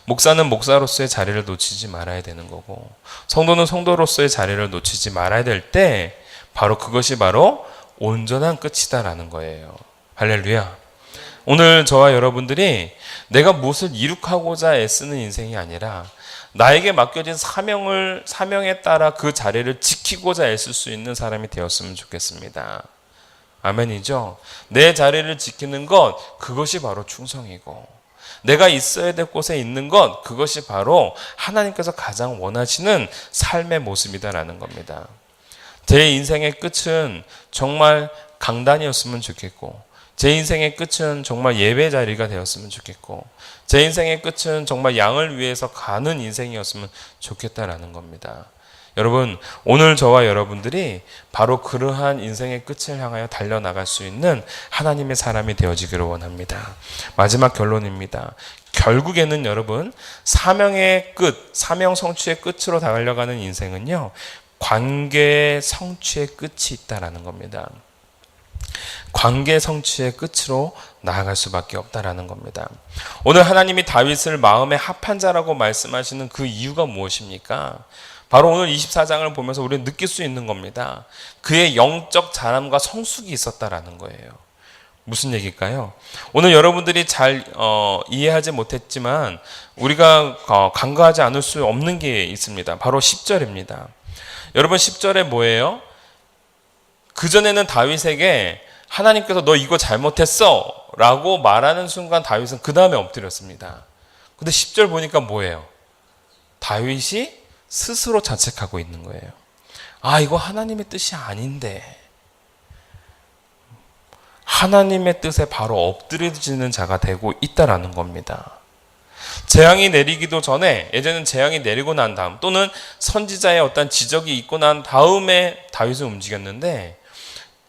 목사는 목사로서의 자리를 놓치지 말아야 되는 거고, 성도는 성도로서의 자리를 놓치지 말아야 될 때 바로 그것이 바로 온전한 끝이다라는 거예요. 할렐루야. 오늘 저와 여러분들이 내가 무엇을 이룩하고자 애쓰는 인생이 아니라 나에게 맡겨진 사명에 따라 그 자리를 지키고자 애쓸 수 있는 사람이 되었으면 좋겠습니다. 아멘이죠. 내 자리를 지키는 것, 그것이 바로 충성이고, 내가 있어야 될 곳에 있는 것, 그것이 바로 하나님께서 가장 원하시는 삶의 모습이다라는 겁니다. 제 인생의 끝은 정말 강단이었으면 좋겠고, 제 인생의 끝은 정말 예배 자리가 되었으면 좋겠고, 제 인생의 끝은 정말 양을 위해서 가는 인생이었으면 좋겠다라는 겁니다. 여러분, 오늘 저와 여러분들이 바로 그러한 인생의 끝을 향하여 달려나갈 수 있는 하나님의 사람이 되어지기를 원합니다. 마지막 결론입니다. 결국에는 여러분, 사명의 끝, 사명 성취의 끝으로 달려가는 인생은요, 관계 성취의 끝이 있다라는 겁니다. 관계 성취의 끝으로 나아갈 수밖에 없다라는 겁니다. 오늘 하나님이 다윗을 마음에 합한 자라고 말씀하시는 그 이유가 무엇입니까? 바로 오늘 24장을 보면서 우리는 느낄 수 있는 겁니다. 그의 영적 자람과 성숙이 있었다라는 거예요. 무슨 얘기일까요? 오늘 여러분들이 잘 이해하지 못했지만 우리가 간과하지 않을 수 없는 게 있습니다. 바로 10절입니다. 여러분, 10절에 뭐예요? 그전에는 다윗에게 하나님께서 너 이거 잘못했어 라고 말하는 순간 다윗은 그 다음에 엎드렸습니다. 근데 10절 보니까 뭐예요? 다윗이 스스로 자책하고 있는 거예요. 아, 이거 하나님의 뜻이 아닌데. 하나님의 뜻에 바로 엎드려지는 자가 되고 있다라는 겁니다. 재앙이 내리기도 전에, 예전에는 재앙이 내리고 난 다음, 또는 선지자의 어떤 지적이 있고 난 다음에 다윗은 움직였는데,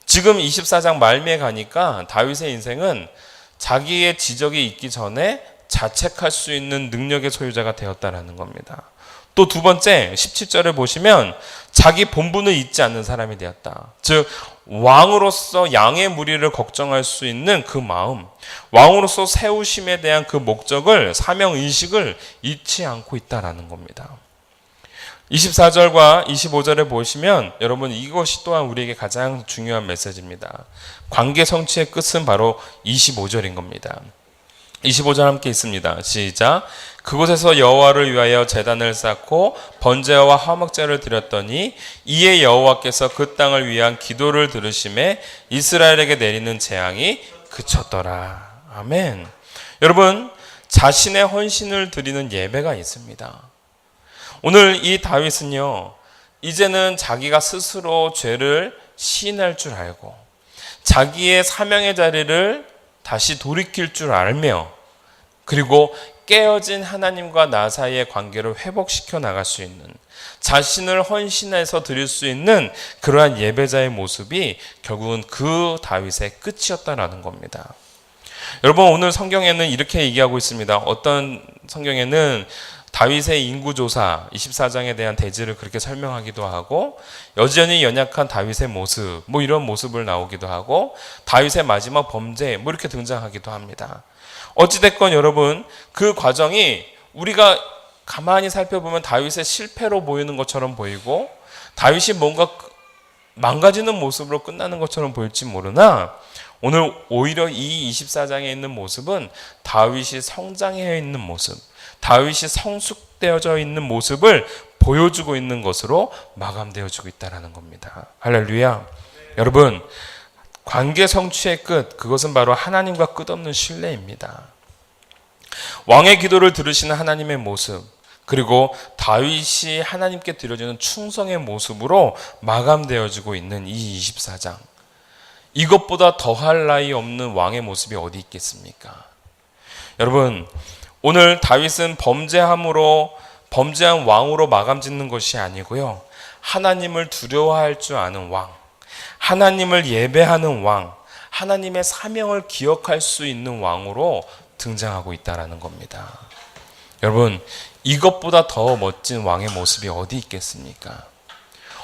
지금 24장 말미에 가니까 다윗의 인생은 자기의 지적이 있기 전에 자책할 수 있는 능력의 소유자가 되었다라는 겁니다. 또 두 번째 17절을 보시면 자기 본분을 잊지 않는 사람이 되었다. 즉 왕으로서 양의 무리를 걱정할 수 있는 그 마음, 왕으로서 세우심에 대한 그 목적을, 사명의식을 잊지 않고 있다라는 겁니다. 24절과 25절을 보시면 여러분, 이것이 또한 우리에게 가장 중요한 메시지입니다. 관계 성취의 끝은 바로 25절인 겁니다. 25절 함께 있습니다. 시작. 그곳에서 여호와를 위하여 제단을 쌓고 번제와 화목제를 드렸더니 이에 여호와께서 그 땅을 위한 기도를 들으심에 이스라엘에게 내리는 재앙이 그쳤더라. 아멘. 여러분, 자신의 헌신을 드리는 예배가 있습니다. 오늘 이 다윗은요, 이제는 자기가 스스로 죄를 시인할 줄 알고 자기의 사명의 자리를 다시 돌이킬 줄 알며, 그리고 깨어진 하나님과 나 사이의 관계를 회복시켜 나갈 수 있는, 자신을 헌신해서 드릴 수 있는 그러한 예배자의 모습이 결국은 그 다윗의 끝이었다라는 겁니다. 여러분, 오늘 성경에는 이렇게 얘기하고 있습니다. 어떤 성경에는 다윗의 인구조사 24장에 대한 대지를 그렇게 설명하기도 하고, 여전히 연약한 다윗의 모습, 뭐 이런 모습을 나오기도 하고, 다윗의 마지막 범죄, 뭐 이렇게 등장하기도 합니다. 어찌됐건 여러분, 그 과정이 우리가 가만히 살펴보면 다윗의 실패로 보이는 것처럼 보이고, 다윗이 뭔가 망가지는 모습으로 끝나는 것처럼 보일지 모르나, 오늘 오히려 이 24장에 있는 모습은 다윗이 성장해 있는 모습, 다윗이 성숙되어져 있는 모습을 보여주고 있는 것으로 마감되어지고 있다는 겁니다. 할렐루야. 여러분, 관계 성취의 끝, 그것은 바로 하나님과 끝없는 신뢰입니다. 왕의 기도를 들으시는 하나님의 모습, 그리고 다윗이 하나님께 드려지는 충성의 모습으로 마감되어지고 있는 이 24장. 이것보다 더할 나위 없는 왕의 모습이 어디 있겠습니까? 여러분, 오늘 다윗은 범죄한 왕으로 마감 짓는 것이 아니고요, 하나님을 두려워할 줄 아는 왕, 하나님을 예배하는 왕, 하나님의 사명을 기억할 수 있는 왕으로 등장하고 있다는 겁니다. 여러분, 이것보다 더 멋진 왕의 모습이 어디 있겠습니까?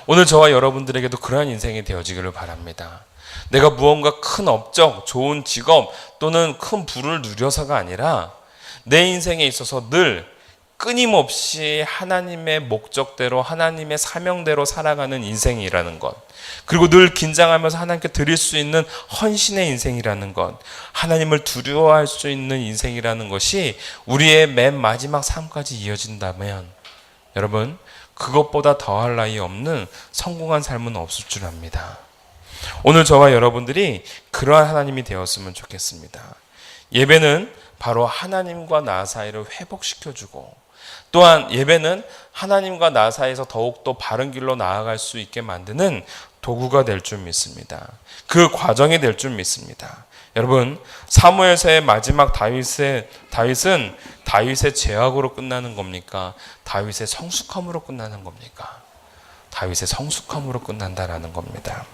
오늘 저와 여러분들에게도 그러한 인생이 되어지기를 바랍니다. 내가 무언가 큰 업적, 좋은 직업 또는 큰 부를 누려서가 아니라 내 인생에 있어서 늘 끊임없이 하나님의 목적대로, 하나님의 사명대로 살아가는 인생이라는 것, 그리고 늘 긴장하면서 하나님께 드릴 수 있는 헌신의 인생이라는 것, 하나님을 두려워할 수 있는 인생이라는 것이 우리의 맨 마지막 삶까지 이어진다면, 여러분, 그것보다 더할 나위 없는 성공한 삶은 없을 줄 압니다. 오늘 저와 여러분들이 그러한 하나님이 되었으면 좋겠습니다. 예배는 바로 하나님과 나 사이를 회복시켜주고 또한 예배는 하나님과 나 사이에서 더욱더 바른 길로 나아갈 수 있게 만드는 도구가 될 줄 믿습니다. 그 과정이 될 줄 믿습니다. 여러분, 사무엘서의 마지막 다윗은 다윗의 죄악으로 끝나는 겁니까? 다윗의 성숙함으로 끝나는 겁니까? 다윗의 성숙함으로 끝난다라는 겁니다.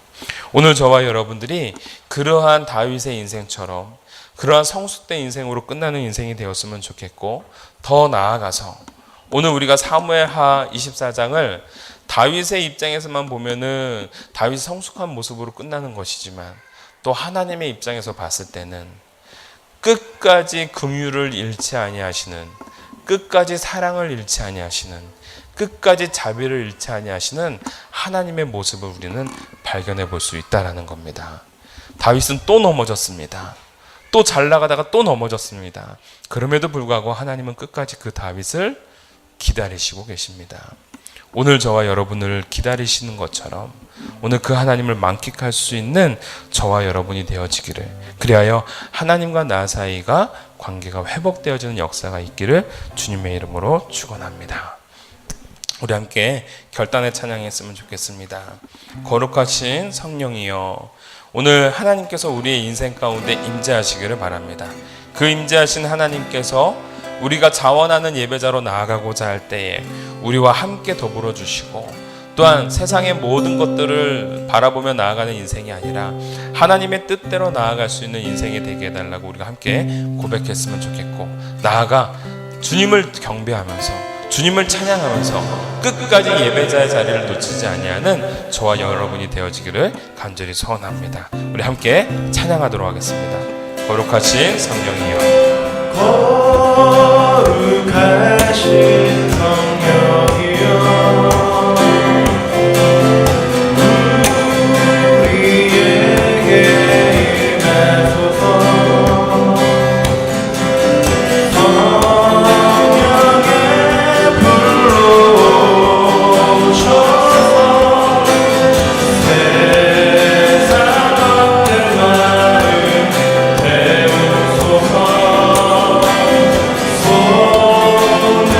오늘 저와 여러분들이 그러한 다윗의 인생처럼 그러한 성숙된 인생으로 끝나는 인생이 되었으면 좋겠고, 더 나아가서 오늘 우리가 사무엘하 24장을 다윗의 입장에서만 보면은 다윗이 성숙한 모습으로 끝나는 것이지만, 또 하나님의 입장에서 봤을 때는 끝까지 긍휼을 잃지 아니하시는, 끝까지 사랑을 잃지 아니하시는, 끝까지 자비를 잃지 아니하시는 하나님의 모습을 우리는 발견해 볼 수 있다라는 겁니다. 다윗은 또 넘어졌습니다. 또 잘 나가다가 또 넘어졌습니다. 그럼에도 불구하고 하나님은 끝까지 그 다윗을 기다리시고 계십니다. 오늘 저와 여러분을 기다리시는 것처럼 오늘 그 하나님을 만끽할 수 있는 저와 여러분이 되어지기를, 그리하여 하나님과 나 사이가 관계가 회복되어지는 역사가 있기를 주님의 이름으로 축원합니다. 우리 함께 결단의 찬양했으면 좋겠습니다. 거룩하신 성령이여, 오늘 하나님께서 우리의 인생 가운데 임재하시기를 바랍니다. 그 임재하신 하나님께서 우리가 자원하는 예배자로 나아가고자 할 때에 우리와 함께 더불어 주시고, 또한 세상의 모든 것들을 바라보며 나아가는 인생이 아니라 하나님의 뜻대로 나아갈 수 있는 인생이 되게 해달라고 우리가 함께 고백했으면 좋겠고, 나아가 주님을 경배하면서 주님을 찬양하면서 끝까지 예배자의 자리를 놓치지 아니하는 저와 여러분이 되어지기를 간절히 소원합니다. 우리 함께 찬양하도록 하겠습니다. 거룩하신 성령이여, 거룩하신 성령이여, 우리에게 임하소서. 성령의 불로 오셔서 세상 얻는 마음 태우소서. 손을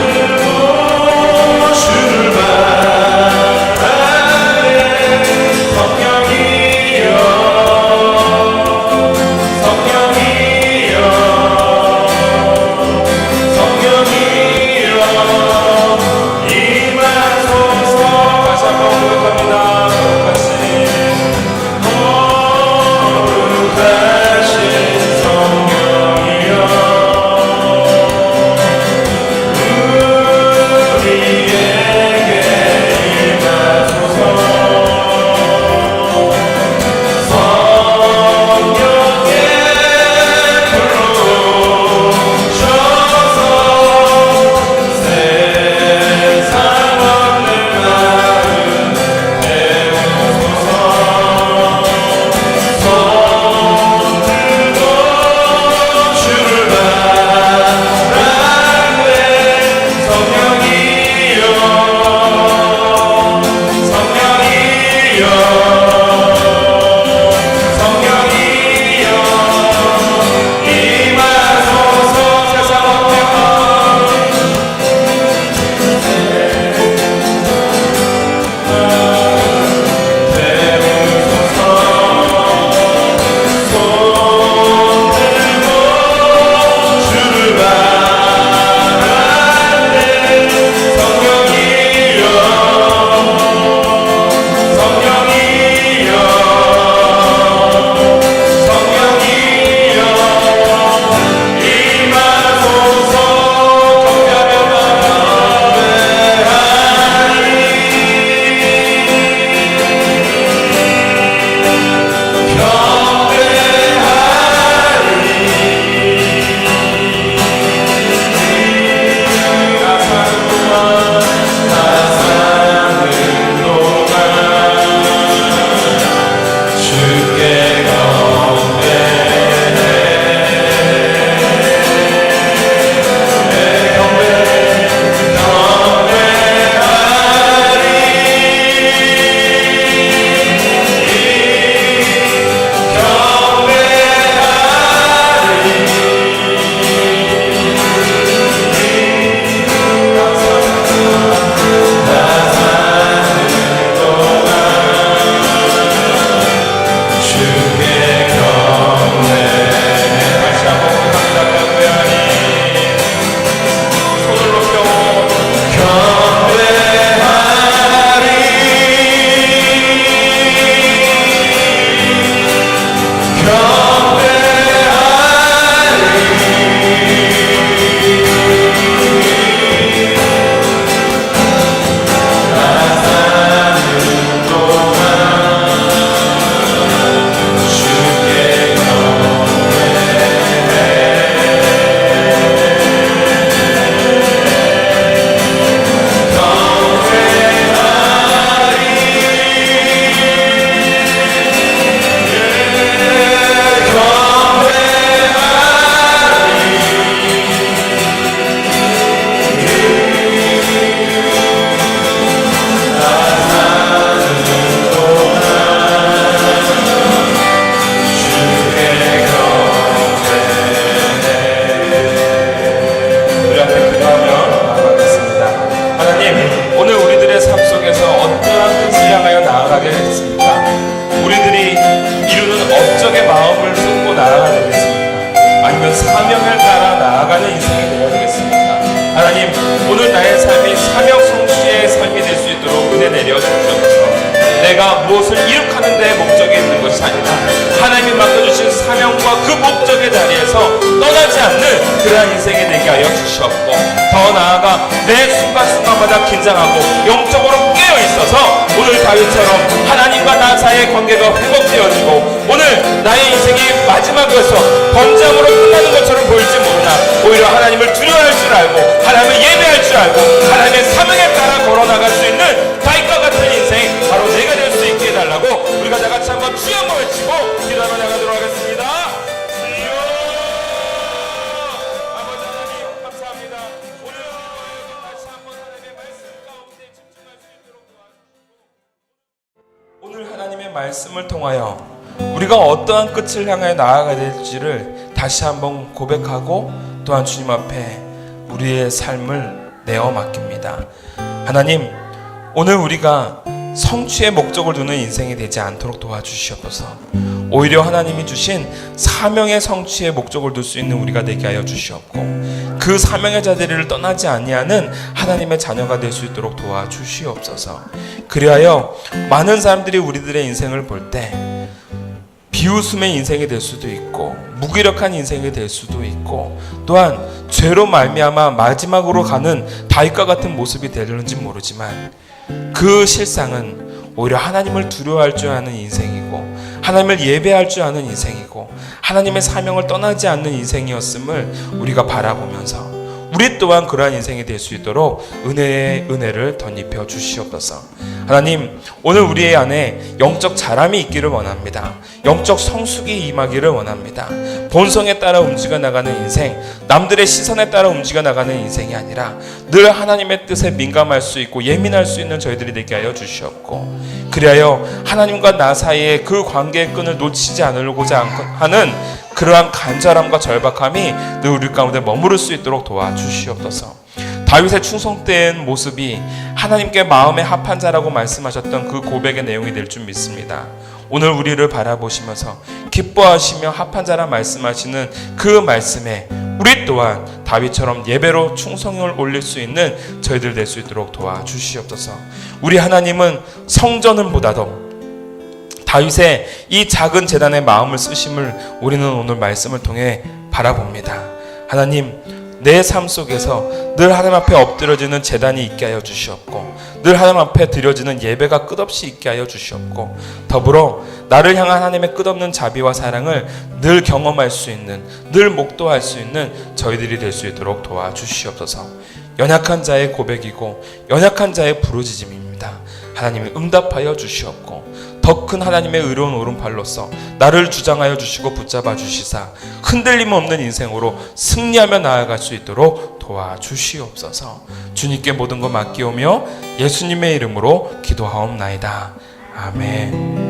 나아가야 되겠습니까? 아니면 사명을 따라 나아가는 인생이 되어야 되겠습니까? 하나님, 오늘 나의 삶이 사명 성취의 삶이 될 수 있도록 은혜 내려 주옵소서. 내가 무엇을 이룩하는 데 목적이 있는 것이 아니라 하나님이 맡겨주신 사명과 그 목적의 자리에서 떠나지 않는 그러한 인생이 되게 하여 주시옵고, 더 나아가 내 순간순간마다 긴장하고 영적으로 깨어있어서 오늘 다윗처럼 하나님과 나 사이의 관계가 회복되어지고 오늘 나의 인생이 마지막에서 번장으로 끝나는 것처럼 보일지 모르나 오히려 하나님을 두려워할 줄 알고 하나님을 예배할 줄 알고 하나님의 사명에 따라 걸어나갈 수 있는 다윗과 같은 인생, 바로 내가 될 수 있게 해달라고 우리가 다 같이 한번 주여 한번 외치고 기도하며 나가도록 하겠습니다. 주여! 아버지 하나님 감사합니다. 오늘 다시 한번 하나님의 말씀 가운데 집중할 수 있도록 도와주시고, 오늘 하나님의 말씀을 통하여 우리가 어떠한 끝을 향해 나아가야 될지를 다시 한번 고백하고 또한 주님 앞에 우리의 삶을 내어 맡깁니다. 하나님, 오늘 우리가 성취의 목적을 두는 인생이 되지 않도록 도와주시옵소서. 오히려 하나님이 주신 사명의 성취의 목적을 둘 수 있는 우리가 되게 하여 주시옵고, 그 사명의 자리를 떠나지 아니하는 하나님의 자녀가 될 수 있도록 도와주시옵소서. 그리하여 많은 사람들이 우리들의 인생을 볼 때 비웃음의 인생이 될 수도 있고 무기력한 인생이 될 수도 있고, 또한 죄로 말미암아 마지막으로 가는 다윗과 같은 모습이 되려는지 모르지만 그 실상은 오히려 하나님을 두려워할 줄 아는 인생이고 하나님을 예배할 줄 아는 인생이고 하나님의 사명을 떠나지 않는 인생이었음을 우리가 바라보면서 우리 또한 그러한 인생이 될 수 있도록 은혜의 은혜를 덧입혀 주시옵소서. 하나님, 오늘 우리 안에 영적 자람이 있기를 원합니다. 영적 성숙이 임하기를 원합니다. 본성에 따라 움직여 나가는 인생, 남들의 시선에 따라 움직여 나가는 인생이 아니라 늘 하나님의 뜻에 민감할 수 있고 예민할 수 있는 저희들이 되게 하여 주시옵고, 그리하여 하나님과 나 사이의 그 관계의 끈을 놓치지 않으려고자 하는 그러한 간절함과 절박함이 늘 우리 가운데 머무를 수 있도록 도와주시옵소서. 다윗의 충성된 모습이 하나님께 마음에 합한 자라고 말씀하셨던 그 고백의 내용이 될 줄 믿습니다. 오늘 우리를 바라보시면서 기뻐하시며 합한 자라 말씀하시는 그 말씀에 우리 또한 다윗처럼 예배로 충성을 올릴 수 있는 저희들 될 수 있도록 도와주시옵소서. 우리 하나님은 성전은보다도 다윗의 이 작은 제단의 마음을 쓰심을 우리는 오늘 말씀을 통해 바라봅니다. 하나님, 내 삶 속에서 늘 하나님 앞에 엎드려지는 제단이 있게 하여 주시옵고, 늘 하나님 앞에 드려지는 예배가 끝없이 있게 하여 주시옵고, 더불어 나를 향한 하나님의 끝없는 자비와 사랑을 늘 경험할 수 있는, 늘 목도할 수 있는 저희들이 될 수 있도록 도와주시옵소서. 연약한 자의 고백이고 연약한 자의 부르짖음입니다. 하나님이 응답하여 주시옵고, 더 큰 하나님의 의로운 오른팔로서 나를 주장하여 주시고 붙잡아 주시사 흔들림 없는 인생으로 승리하며 나아갈 수 있도록 도와주시옵소서. 주님께 모든 것 맡기오며 예수님의 이름으로 기도하옵나이다. 아멘.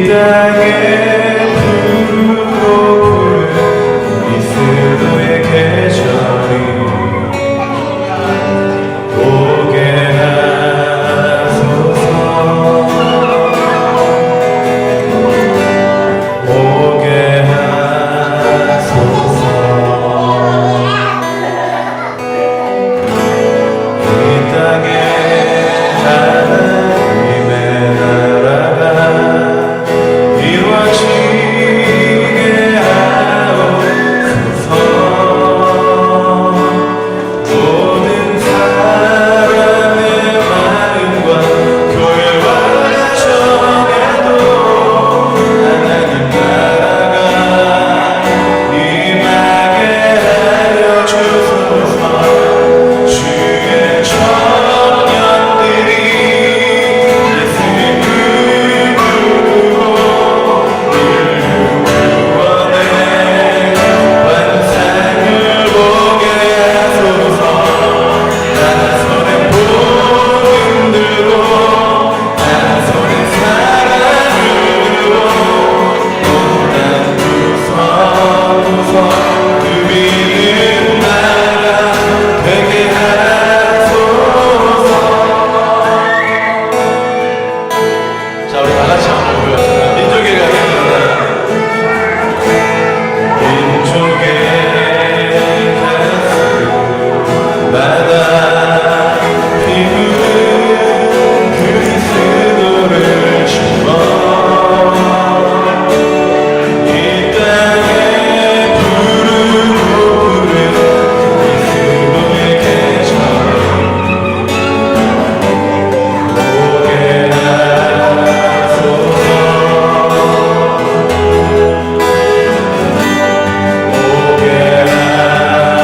땅에 부르고 부른 그리스도의 계절 날마다 비우는 그리스도를 주어 이 땅에 부르고 부른 그리스도의 계절 오게 하소서 오게 하소서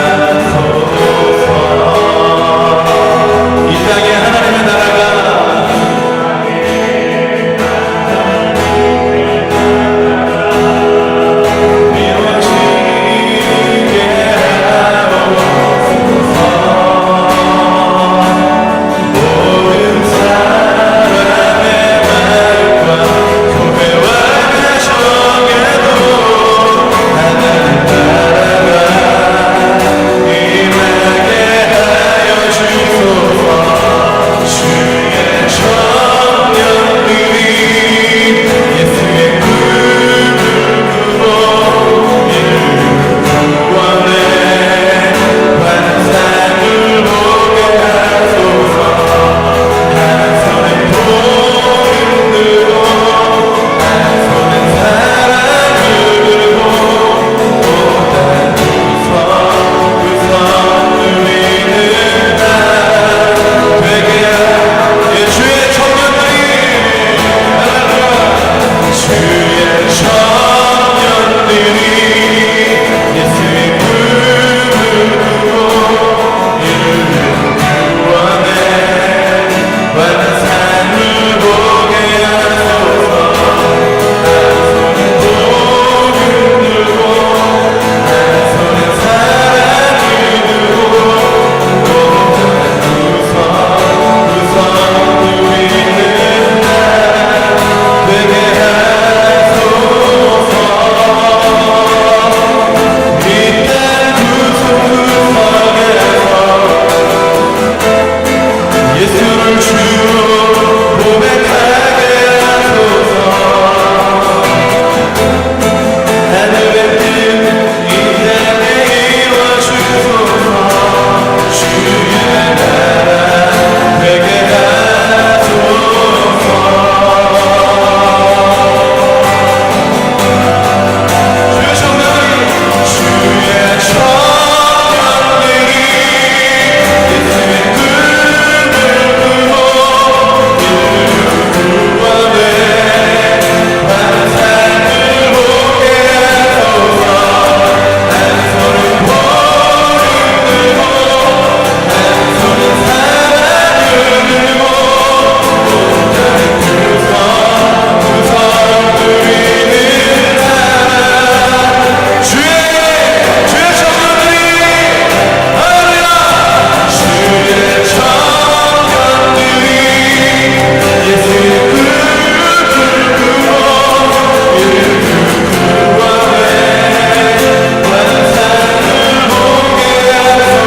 이 땅에 하나님의 나라가 이루어지게 하옵소서 모든 사람의 마음과 교회와 가정에도 하나님 나라가 임하게 하여 주소서 주의 청년들이 예수의 꿈을 꾸고 이를 구원의 환상을 보게 하소서 한 손에 복음 들고 한 손에 사랑을 들고 또다른 두손 누리는 나 되게 하여 주의 청년들이 할렐루야 주의 청년들이 예수의 꿈을 꾸고 이루는 구원의 환상을 보게 하소서 한 손에 복음 들고 한 손에 사랑을 들고 또다른 두손 누리는 나 되게 하소서 이 땅 구석구석에서 예수를 주로 고백하게 하소서 하늘의 뜻 이 땅에 이루어주소서 주의 나라 되게 하소서 주의 청년들이 주의 청년들이 예수의 꿈을 꾸고 이루는 구원의 환상을 보게 하소서 한 손은 복음 들고 한 손은 사랑을 들고 또다른 두손 누리는 나 주의 청년들이 할렐루야 주의 청년들이 예수의 꿈을 꾸고 이루는 구원의 환상을 보게 하소서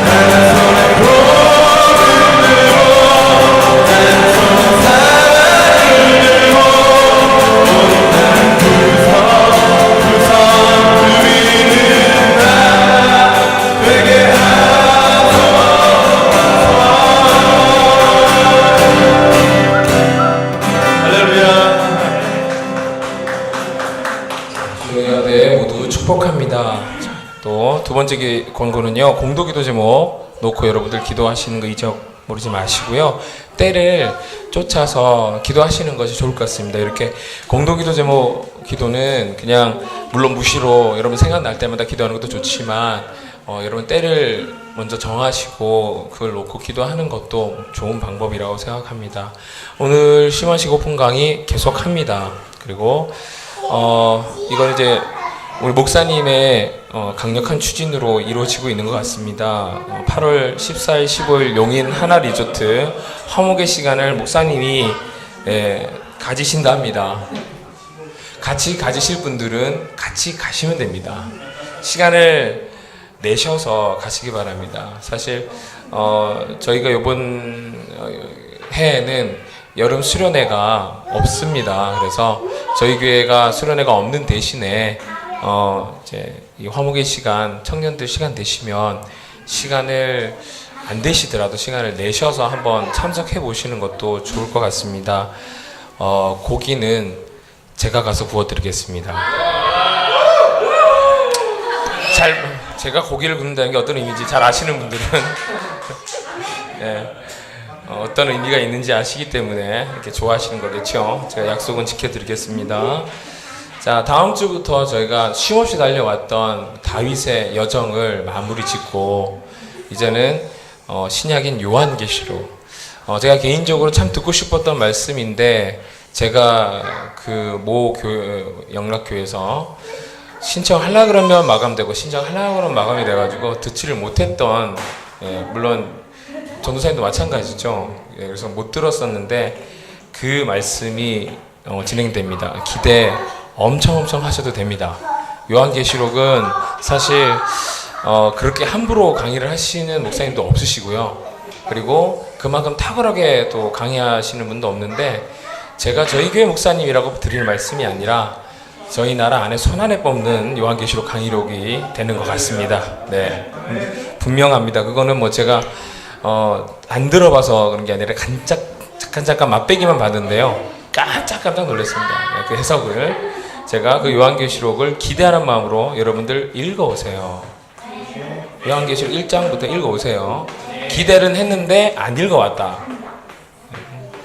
한 손에 복음 들고 한 손은 사랑을 들고 또다른 두손 누리는 나 되게 할렐루야 주의 아들 모두 축복합니다. 또 두 번째 권고는요, 공도기도 제목 놓고 여러분들 기도하시는 거 잊어 모르지 마시고요, 때를 쫓아서 기도하시는 것이 좋을 것 같습니다. 이렇게 공도기도 제목 기도는 그냥 물론 무시로 여러분 생각날 때마다 기도하는 것도 좋지만 여러분 때를 먼저 정하시고 그걸 놓고 기도하는 것도 좋은 방법이라고 생각합니다. 오늘 심원식 오픈 강의 계속합니다. 그리고 이건 이제 우리 목사님의 강력한 추진으로 이루어지고 있는 것 같습니다. 8월 14일, 15일 용인 하나 리조트 화목의 시간을 목사님이 가지신답니다. 같이 가지실 분들은 같이 가시면 됩니다. 시간을 내셔서 가시기 바랍니다. 사실 저희가 이번 해에는 여름 수련회가 없습니다. 그래서 저희 교회가 수련회가 없는 대신에 이제 이 화목의 시간, 청년들 시간 되시면 시간을 안 되시더라도 시간을 내셔서 한번 참석해 보시는 것도 좋을 것 같습니다. 고기는 제가 가서 구워드리겠습니다. 제가 고기를 굽는다는 게 어떤 의미인지 잘 아시는 분들은 네, 어떤 의미가 있는지 아시기 때문에 이렇게 좋아하시는 거겠죠. 제가 약속은 지켜드리겠습니다. 자, 다음 주부터 저희가 쉼없이 달려왔던 다윗의 여정을 마무리 짓고 이제는 신약인 요한계시록. 제가 개인적으로 참 듣고 싶었던 말씀인데 제가 그 모 영락교에서 신청하려고 그러면 마감되고 신청하려고 그러면 마감이 돼가지고 듣지를 못했던, 물론 전도사님도 마찬가지죠. 그래서 못 들었었는데 그 말씀이 진행됩니다. 기대 엄청 하셔도 됩니다. 요한계시록은 사실 그렇게 함부로 강의를 하시는 목사님도 없으시고요. 그리고 그만큼 탁월하게 또 강의하시는 분도 없는데 제가 저희 교회 목사님이라고 드릴 말씀이 아니라 저희 나라 안에 손안에 뽑는 요한계시록 강의록이 되는 것 같습니다. 네, 분명합니다. 그거는 뭐 제가 안 들어봐서 그런 게 아니라 잠깐 맛배기만 봤는데요. 깜짝 놀랐습니다. 그 해석을 제가 그 요한계시록을 기대하는 마음으로 여러분들 읽어오세요. 요한계시록 1장부터 읽어오세요. 기대는 했는데 안 읽어왔다.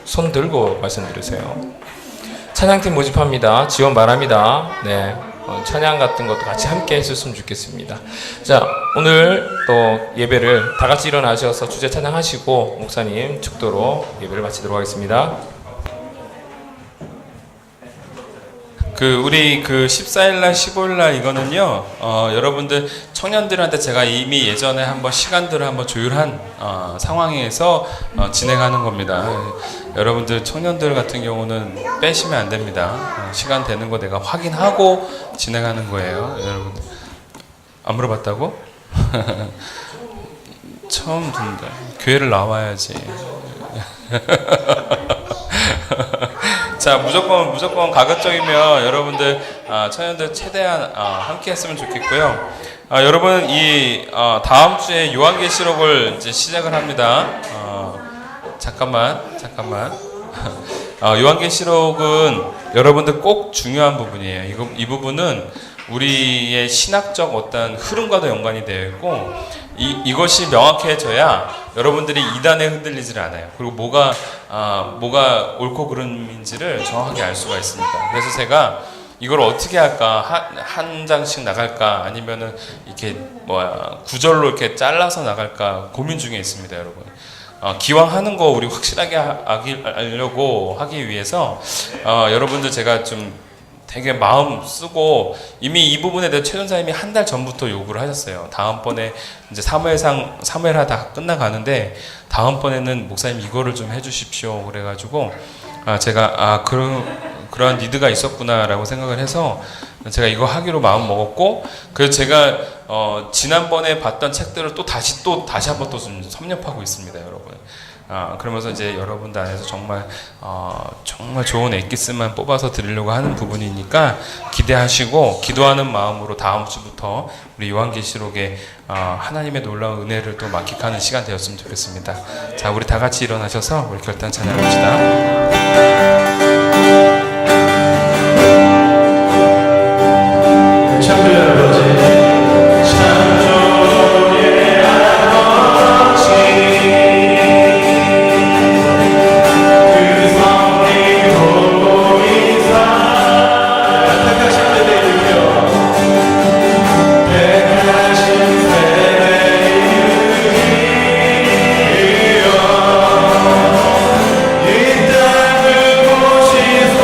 손 들고 말씀드리세요. 찬양팀 모집합니다. 지원 바랍니다. 네, 찬양 같은 것도 같이 함께 했었으면 좋겠습니다. 자, 오늘 또 예배를 다 같이 일어나셔서 주제 찬양하시고 목사님 축도로 예배를 마치도록 하겠습니다. 우리 14일날 15일날 이거는요, 여러분들 청년들한테 제가 이미 예전에 한번 시간들을 한번 조율한 상황에서 진행하는 겁니다. 여러분들 청년들 같은 경우는 빼시면 안 됩니다. 시간 되는 거 내가 확인하고 진행하는 거예요. 여러분들 안 물어봤다고? 처음 듣는다. 교회를 나와야지. 자, 무조건 가급적이면 여러분들 청년들 최대한 함께 했으면 좋겠고요. 여러분 이 다음 주에 요한계시록을 이제 시작을 합니다. 잠깐만. 요한계시록은 여러분들 꼭 중요한 부분이에요. 이 부분은 우리의 신학적 어떤 흐름과도 연관이 되어 있고 이것이 명확해져야 여러분들이 이단에 흔들리질 않아요. 그리고 뭐가 옳고 그름인지를 정확하게 알 수가 있습니다. 그래서 제가 이걸 어떻게 할까, 한 장씩 나갈까, 아니면은 이렇게 구절로 이렇게 잘라서 나갈까 고민 중에 있습니다, 여러분. 기왕 하는 거 우리 확실하게 하려고 하기 위해서 여러분들 제가 좀 되게 마음 쓰고 이미 이 부분에 대해 최 전사님이 한 달 전부터 요구를 하셨어요. 다음번에 이제 사무엘하 다 끝나가는데 다음번에는 목사님 이거를 좀 해주십시오. 그래가지고 제가 그러한 니드가 있었구나라고 생각을 해서 제가 이거 하기로 마음 먹었고, 그래서 제가 지난번에 봤던 책들을 또 다시 한번 또 좀 섭렵하고 있습니다, 여러분. 그러면서 이제 여러분들 안에서 정말 좋은 엑기스만 뽑아서 드리려고 하는 부분이니까 기대하시고 기도하는 마음으로 다음 주부터 우리 요한계시록에 하나님의 놀라운 은혜를 또 만끽하는 시간 되었으면 좋겠습니다. 자, 우리 다 같이 일어나셔서 우리 결단 찬양합시다. 참부의 아버지, 창조의 아버지, 그 성리 보이사 택하신 세대 이르며 택하신 세대 이르며 이 땅을 보시소.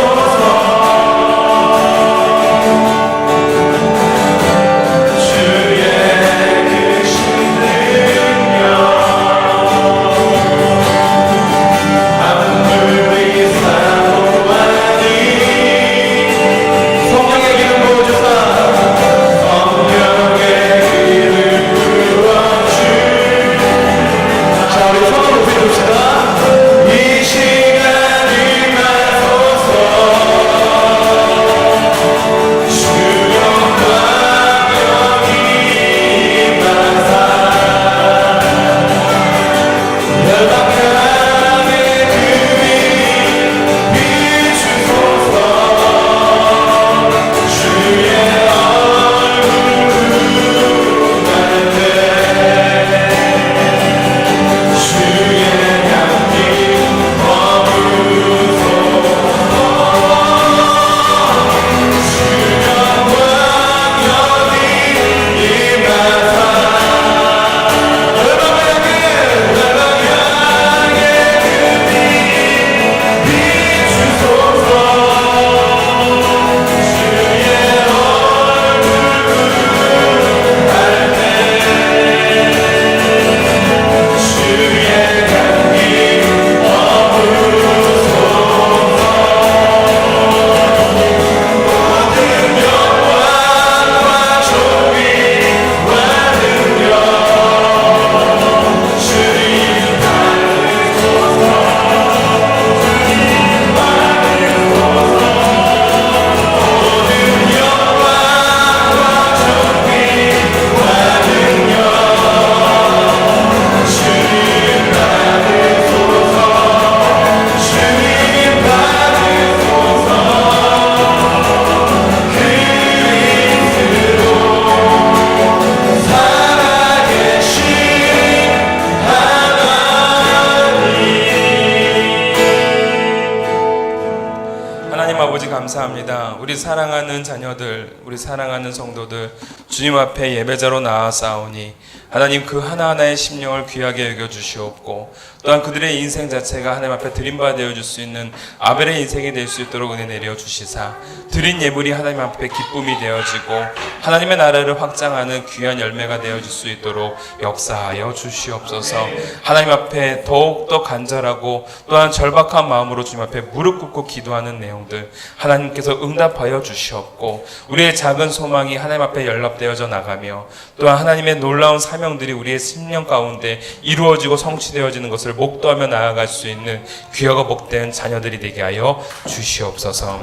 감사합니다. 우리 사랑하는 자녀들, 우리 사랑하는 성도들 주님 앞에 예배자로 나아싸우니 하나님 그 하나하나의 심령을 귀하게 여겨주시옵고 또한 그들의 인생 자체가 하나님 앞에 드림받아 줄 수 있는 아벨의 인생이 될 수 있도록 은혜 내려주시사 드린 예물이 하나님 앞에 기쁨이 되어지고 하나님의 나라를 확장하는 귀한 열매가 되어질 수 있도록 역사하여 주시옵소서. 하나님 앞에 더욱더 간절하고 또한 절박한 마음으로 주님 앞에 무릎 꿇고 기도하는 내용들 하나님께서 응답하여 주시옵고 우리의 작은 소망이 하나님 앞에 연락되어져 나가며 또한 하나님의 놀라운 사명들이 우리의 심령 가운데 이루어지고 성취되어지는 것을 목도하며 나아갈 수 있는 귀하고 복된 자녀들이 되게 하여 주시옵소서.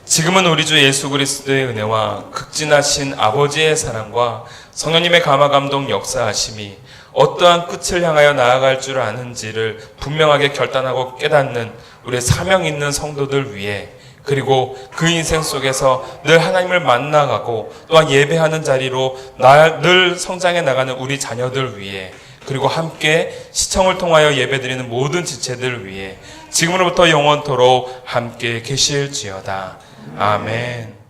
지금은 우리 주 예수 그리스도의 은혜와 극진하신 아버지의 사랑과 성령님의 감화 감동 역사하심이 어떠한 끝을 향하여 나아갈 줄 아는지를 분명하게 결단하고 깨닫는 우리의 사명 있는 성도들 위해 그리고 그 인생 속에서 늘 하나님을 만나가고 또한 예배하는 자리로 늘 성장해 나가는 우리 자녀들 위해 그리고 함께 시청을 통하여 예배드리는 모든 지체들 위해 지금으로부터 영원토록 함께 계실지어다. 아멘.